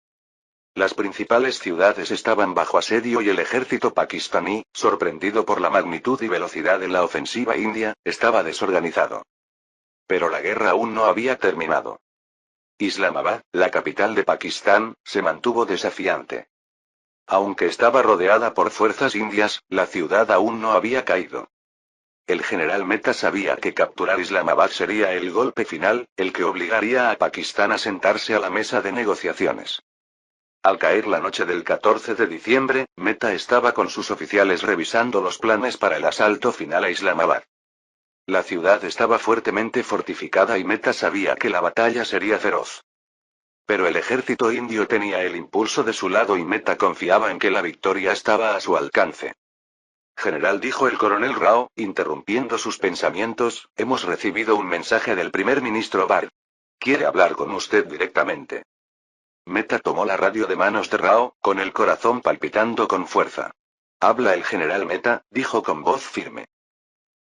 Las principales ciudades estaban bajo asedio y el ejército pakistaní, sorprendido por la magnitud y velocidad de la ofensiva india, estaba desorganizado. Pero la guerra aún no había terminado. Islamabad, la capital de Pakistán, se mantuvo desafiante. Aunque estaba rodeada por fuerzas indias, la ciudad aún no había caído. El general Mehta sabía que capturar Islamabad sería el golpe final, el que obligaría a Pakistán a sentarse a la mesa de negociaciones. Al caer la noche del 14 de diciembre, Mehta estaba con sus oficiales revisando los planes para el asalto final a Islamabad. La ciudad estaba fuertemente fortificada y Meta sabía que la batalla sería feroz. Pero el ejército indio tenía el impulso de su lado y Meta confiaba en que la victoria estaba a su alcance. General, dijo el coronel Rao, interrumpiendo sus pensamientos, hemos recibido un mensaje del primer ministro Bard. Quiere hablar con usted directamente. Meta tomó la radio de manos de Rao, con el corazón palpitando con fuerza. Habla el general Meta, dijo con voz firme.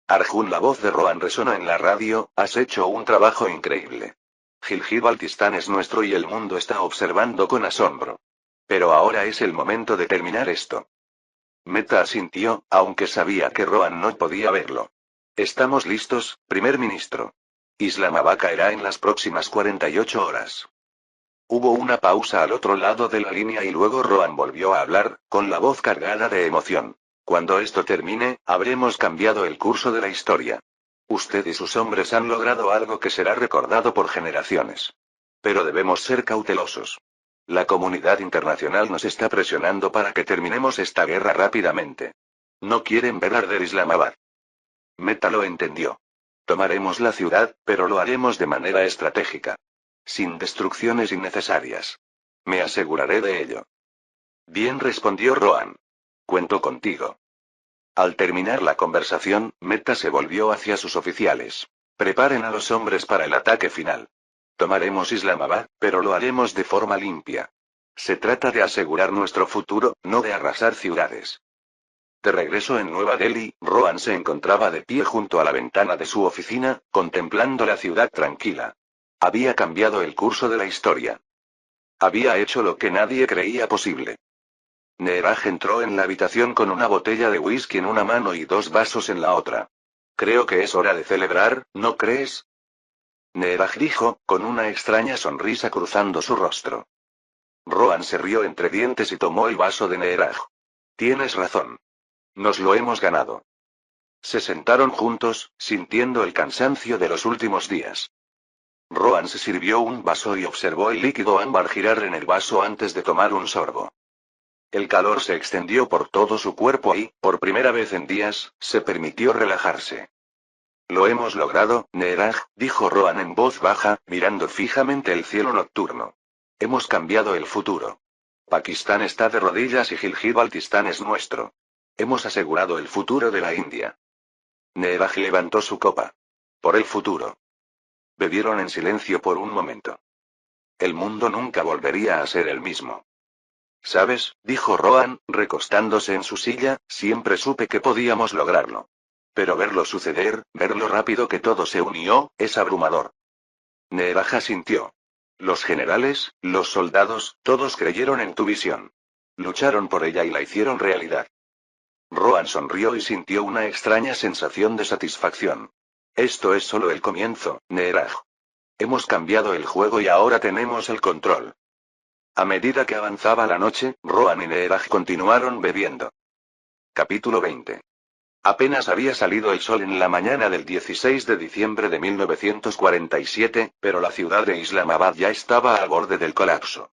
Arjun, la voz de Rohan resonó en la radio, has hecho un trabajo increíble. Gilgit-Baltistán es nuestro y el mundo está observando con asombro. Pero ahora es el momento de terminar esto. Meta asintió, aunque sabía que Rohan no podía verlo. Estamos listos, primer ministro. Islamabad caerá en las próximas 48 horas. Hubo una pausa al otro lado de la línea y luego Rohan volvió a hablar, con la voz cargada de emoción. Cuando esto termine, habremos cambiado el curso de la historia. Usted y sus hombres han logrado algo que será recordado por generaciones. Pero debemos ser cautelosos. La comunidad internacional nos está presionando para que terminemos esta guerra rápidamente. No quieren ver arder Islamabad. Meta lo entendió. Tomaremos la ciudad, pero lo haremos de manera estratégica. Sin destrucciones innecesarias. Me aseguraré de ello. Bien, respondió Rohan. Cuento contigo. Al terminar la conversación, Meta se volvió hacia sus oficiales. Preparen a los hombres para el ataque final. Tomaremos Islamabad, pero lo haremos de forma limpia. Se trata de asegurar nuestro futuro, no de arrasar ciudades. De regreso en Nueva Delhi, Rohan se encontraba de pie junto a la ventana de su oficina, contemplando la ciudad tranquila. Había cambiado el curso de la historia. Había hecho lo que nadie creía posible. Neeraj entró en la habitación con una botella de whisky en una mano y 2 vasos en la otra. Creo que es hora de celebrar, ¿no crees? Neeraj dijo, con una extraña sonrisa cruzando su rostro. Rohan se rió entre dientes y tomó el vaso de Neeraj. Tienes razón. Nos lo hemos ganado. Se sentaron juntos, sintiendo el cansancio de los últimos días. Rohan se sirvió un vaso y observó el líquido ámbar girar en el vaso antes de tomar un sorbo. El calor se extendió por todo su cuerpo y, por primera vez en días, se permitió relajarse. Lo hemos logrado, Neeraj, dijo Rohan en voz baja, mirando fijamente el cielo nocturno. Hemos cambiado el futuro. Pakistán está de rodillas y Gilgit-Baltistán es nuestro. Hemos asegurado el futuro de la India. Neeraj levantó su copa. Por el futuro. Bebieron en silencio por un momento. El mundo nunca volvería a ser el mismo. ¿Sabes?, dijo Rohan, recostándose en su silla, siempre supe que podíamos lograrlo. Pero verlo suceder, ver lo rápido que todo se unió, es abrumador. Neeraj asintió. Los generales, los soldados, todos creyeron en tu visión. Lucharon por ella y la hicieron realidad. Rohan sonrió y sintió una extraña sensación de satisfacción. Esto es solo el comienzo, Neeraj. Hemos cambiado el juego y ahora tenemos el control. A medida que avanzaba la noche, Rohan y Neeraj continuaron bebiendo. Capítulo 20. Apenas había salido el sol en la mañana del 16 de diciembre de 1947, pero la ciudad de Islamabad ya estaba al borde del colapso.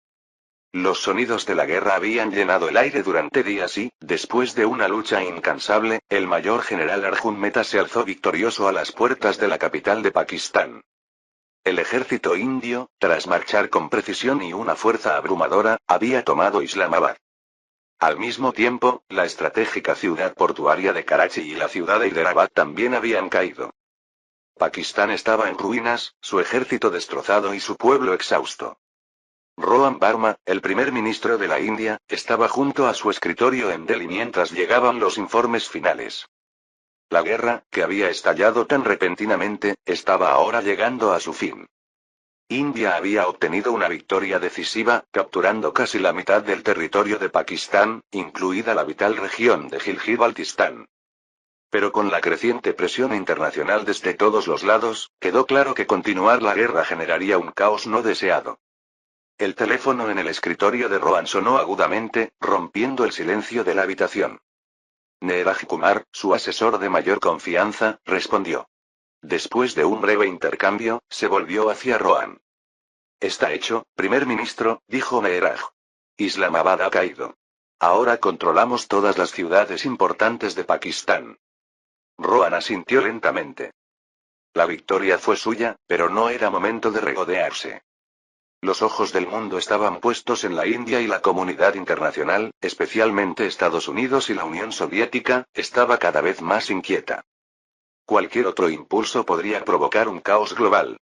Los sonidos de la guerra habían llenado el aire durante días y, después de una lucha incansable, el mayor general Arjun Mehta se alzó victorioso a las puertas de la capital de Pakistán. El ejército indio, tras marchar con precisión y una fuerza abrumadora, había tomado Islamabad. Al mismo tiempo, la estratégica ciudad portuaria de Karachi y la ciudad de Hyderabad también habían caído. Pakistán estaba en ruinas, su ejército destrozado y su pueblo exhausto. Rohan Verma, el primer ministro de la India, estaba junto a su escritorio en Delhi mientras llegaban los informes finales. La guerra, que había estallado tan repentinamente, estaba ahora llegando a su fin. India había obtenido una victoria decisiva, capturando casi la mitad del territorio de Pakistán, incluida la vital región de Gilgit-Baltistán. Pero con la creciente presión internacional desde todos los lados, quedó claro que continuar la guerra generaría un caos no deseado. El teléfono en el escritorio de Rohan sonó agudamente, rompiendo el silencio de la habitación. Neeraj Kumar, su asesor de mayor confianza, respondió. Después de un breve intercambio, se volvió hacia Rohan. Está hecho, primer ministro, dijo Neeraj. Islamabad ha caído. Ahora controlamos todas las ciudades importantes de Pakistán. Rohan asintió lentamente. La victoria fue suya, pero no era momento de regodearse. Los ojos del mundo estaban puestos en la India y la comunidad internacional, especialmente Estados Unidos y la Unión Soviética, estaba cada vez más inquieta. Cualquier otro impulso podría provocar un caos global.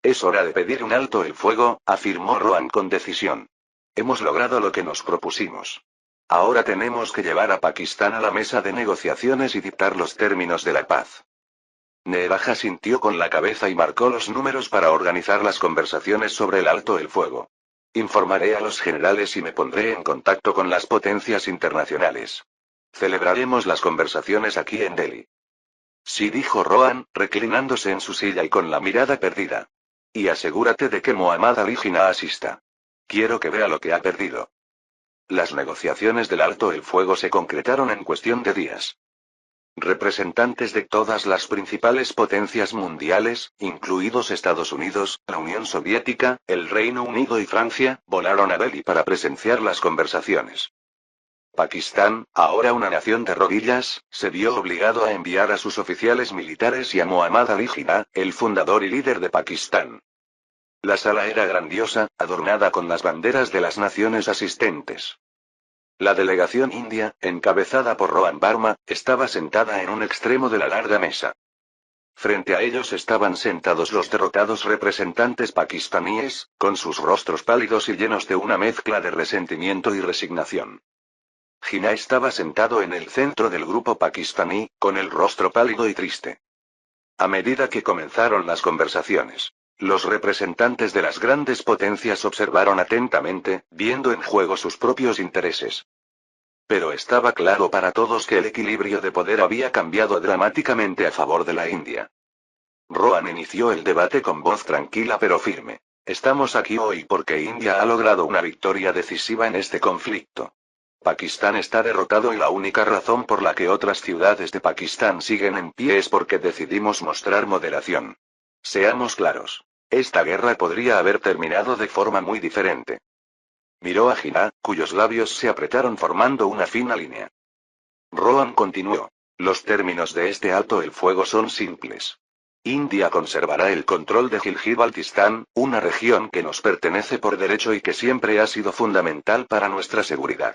Es hora de pedir un alto el fuego, afirmó Rohan con decisión. Hemos logrado lo que nos propusimos. Ahora tenemos que llevar a Pakistán a la mesa de negociaciones y dictar los términos de la paz. Neeraja sintió con la cabeza y marcó los números para organizar las conversaciones sobre el alto el fuego. Informaré a los generales y me pondré en contacto con las potencias internacionales. Celebraremos las conversaciones aquí en Delhi. Sí, dijo Rohan, reclinándose en su silla y con la mirada perdida. Y asegúrate de que Muhammad Ali Jinnah asista. Quiero que vea lo que ha perdido. Las negociaciones del alto el fuego se concretaron en cuestión de días. Representantes de todas las principales potencias mundiales, incluidos Estados Unidos, la Unión Soviética, el Reino Unido y Francia, volaron a Delhi para presenciar las conversaciones. Pakistán, ahora una nación de rodillas, se vio obligado a enviar a sus oficiales militares y a Muhammad Ali Jinnah, el fundador y líder de Pakistán. La sala era grandiosa, adornada con las banderas de las naciones asistentes. La delegación india, encabezada por Rohan Verma, estaba sentada en un extremo de la larga mesa. Frente a ellos estaban sentados los derrotados representantes pakistaníes, con sus rostros pálidos y llenos de una mezcla de resentimiento y resignación. Jinnah estaba sentado en el centro del grupo pakistaní, con el rostro pálido y triste. A medida que comenzaron las conversaciones, los representantes de las grandes potencias observaron atentamente, viendo en juego sus propios intereses. Pero estaba claro para todos que el equilibrio de poder había cambiado dramáticamente a favor de la India. Rohan inició el debate con voz tranquila pero firme. Estamos aquí hoy porque India ha logrado una victoria decisiva en este conflicto. Pakistán está derrotado y la única razón por la que otras ciudades de Pakistán siguen en pie es porque decidimos mostrar moderación. Seamos claros. Esta guerra podría haber terminado de forma muy diferente. Miró a Jinnah, cuyos labios se apretaron formando una fina línea. Rohan continuó. Los términos de este alto el fuego son simples. India conservará el control de Gilgit-Baltistán, una región que nos pertenece por derecho y que siempre ha sido fundamental para nuestra seguridad.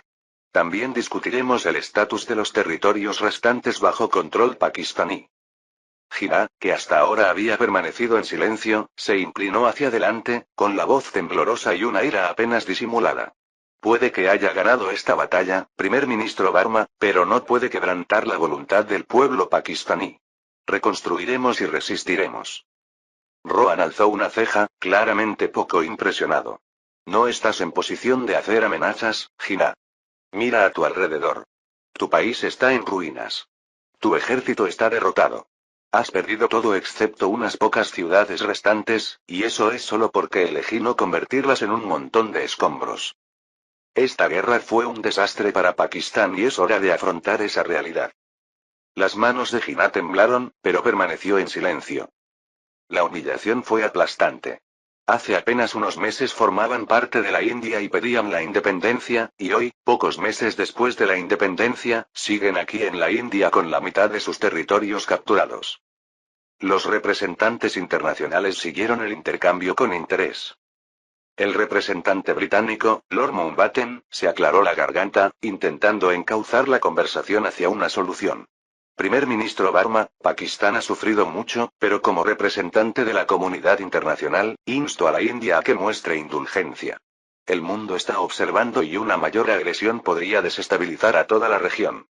También discutiremos el estatus de los territorios restantes bajo control pakistaní. Jinnah, que hasta ahora había permanecido en silencio, se inclinó hacia adelante, con la voz temblorosa y una ira apenas disimulada. Puede que haya ganado esta batalla, primer ministro Verma, pero no puede quebrantar la voluntad del pueblo pakistaní. Reconstruiremos y resistiremos. Rohan alzó una ceja, claramente poco impresionado. No estás en posición de hacer amenazas, Jinnah. Mira a tu alrededor. Tu país está en ruinas. Tu ejército está derrotado. Has perdido todo excepto unas pocas ciudades restantes, y eso es solo porque elegí no convertirlas en un montón de escombros. Esta guerra fue un desastre para Pakistán y es hora de afrontar esa realidad. Las manos de Jinnah temblaron, pero permaneció en silencio. La humillación fue aplastante. Hace apenas unos meses formaban parte de la India y pedían la independencia, y hoy, pocos meses después de la independencia, siguen aquí en la India con la mitad de sus territorios capturados. Los representantes internacionales siguieron el intercambio con interés. El representante británico, Lord Mountbatten, se aclaró la garganta, intentando encauzar la conversación hacia una solución. Primer ministro Verma, Pakistán ha sufrido mucho, pero como representante de la comunidad internacional, insto a la India a que muestre indulgencia. El mundo está observando y una mayor agresión podría desestabilizar a toda la región.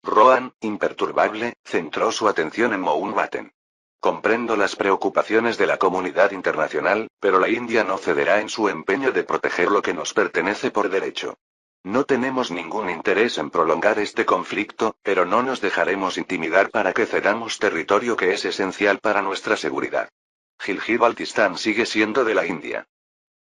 Rohan, imperturbable, centró su atención en Mountbatten. Comprendo las preocupaciones de la comunidad internacional, pero la India no cederá en su empeño de proteger lo que nos pertenece por derecho. No tenemos ningún interés en prolongar este conflicto, pero no nos dejaremos intimidar para que cedamos territorio que es esencial para nuestra seguridad. Gilgit-Baltistán sigue siendo de la India.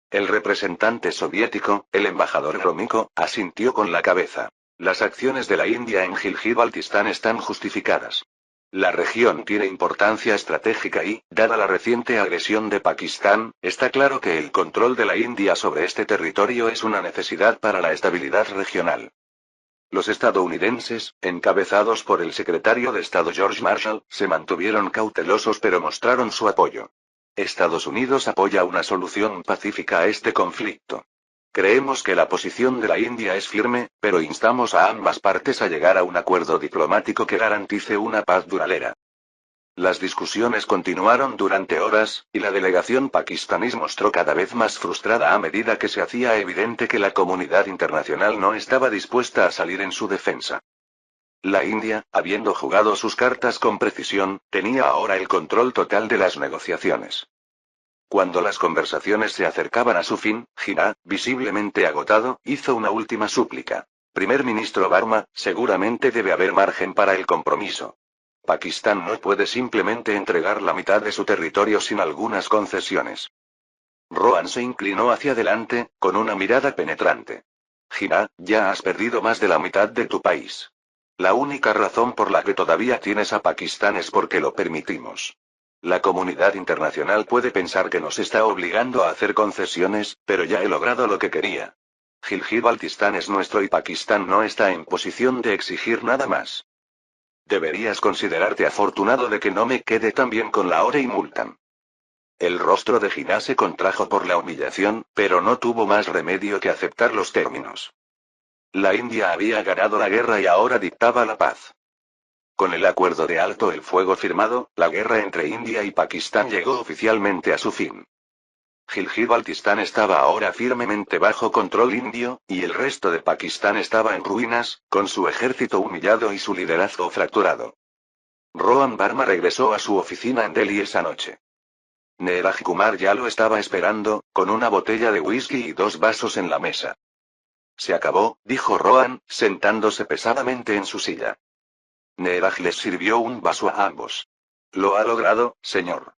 El representante soviético, el embajador Gromyko, asintió con la cabeza. Las acciones de la India en Gilgit-Baltistán están justificadas. La región tiene importancia estratégica y, dada la reciente agresión de Pakistán, está claro que el control de la India sobre este territorio es una necesidad para la estabilidad regional. Los estadounidenses, encabezados por el secretario de Estado George Marshall, se mantuvieron cautelosos pero mostraron su apoyo. Estados Unidos apoya una solución pacífica a este conflicto. Creemos que la posición de la India es firme, pero instamos a ambas partes a llegar a un acuerdo diplomático que garantice una paz duradera. Las discusiones continuaron durante horas, y la delegación pakistaní mostró cada vez más frustrada a medida que se hacía evidente que la comunidad internacional no estaba dispuesta a salir en su defensa. La India, habiendo jugado sus cartas con precisión, tenía ahora el control total de las negociaciones. Cuando las conversaciones se acercaban a su fin, Jinnah, visiblemente agotado, hizo una última súplica. Primer ministro Barma, seguramente debe haber margen para el compromiso. Pakistán no puede simplemente entregar la mitad de su territorio sin algunas concesiones. Rohan se inclinó hacia adelante, con una mirada penetrante. Jinnah, ya has perdido más de la mitad de tu país. La única razón por la que todavía tienes a Pakistán es porque lo permitimos. La comunidad internacional puede pensar que nos está obligando a hacer concesiones, pero ya he logrado lo que quería. Gilgit-Baltistán es nuestro y Pakistán no está en posición de exigir nada más. Deberías considerarte afortunado de que no me quede tan bien con Lahore y Multan. El rostro de Jinnah se contrajo por la humillación, pero no tuvo más remedio que aceptar los términos. La India había ganado la guerra y ahora dictaba la paz. Con el acuerdo de alto el fuego firmado, la guerra entre India y Pakistán llegó oficialmente a su fin. Gilgit-Baltistán estaba ahora firmemente bajo control indio, y el resto de Pakistán estaba en ruinas, con su ejército humillado y su liderazgo fracturado. Rohan Barma regresó a su oficina en Delhi esa noche. Neeraj Kumar ya lo estaba esperando, con una botella de whisky y 2 vasos en la mesa. Se acabó, dijo Rohan, sentándose pesadamente en su silla. Neeraj les sirvió un vaso a ambos. Lo ha logrado, señor.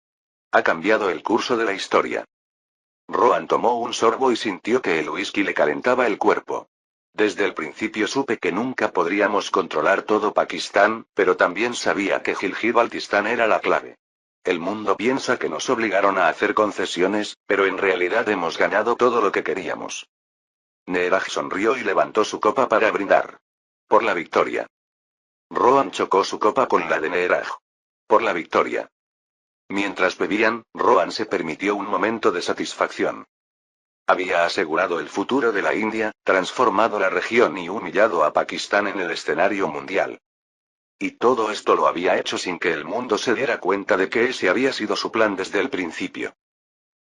Ha cambiado el curso de la historia. Rohan tomó un sorbo y sintió que el whisky le calentaba el cuerpo. Desde el principio supe que nunca podríamos controlar todo Pakistán, pero también sabía que Gilgit-Baltistán era la clave. El mundo piensa que nos obligaron a hacer concesiones, pero en realidad hemos ganado todo lo que queríamos. Neeraj sonrió y levantó su copa para brindar. Por la victoria. Rohan chocó su copa con la de Neeraj. Por la victoria. Mientras bebían, Rohan se permitió un momento de satisfacción. Había asegurado el futuro de la India, transformado la región y humillado a Pakistán en el escenario mundial. Y todo esto lo había hecho sin que el mundo se diera cuenta de que ese había sido su plan desde el principio.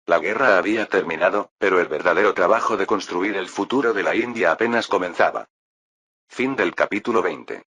La guerra había terminado, pero el verdadero trabajo de construir el futuro de la India apenas comenzaba. Fin del capítulo 20.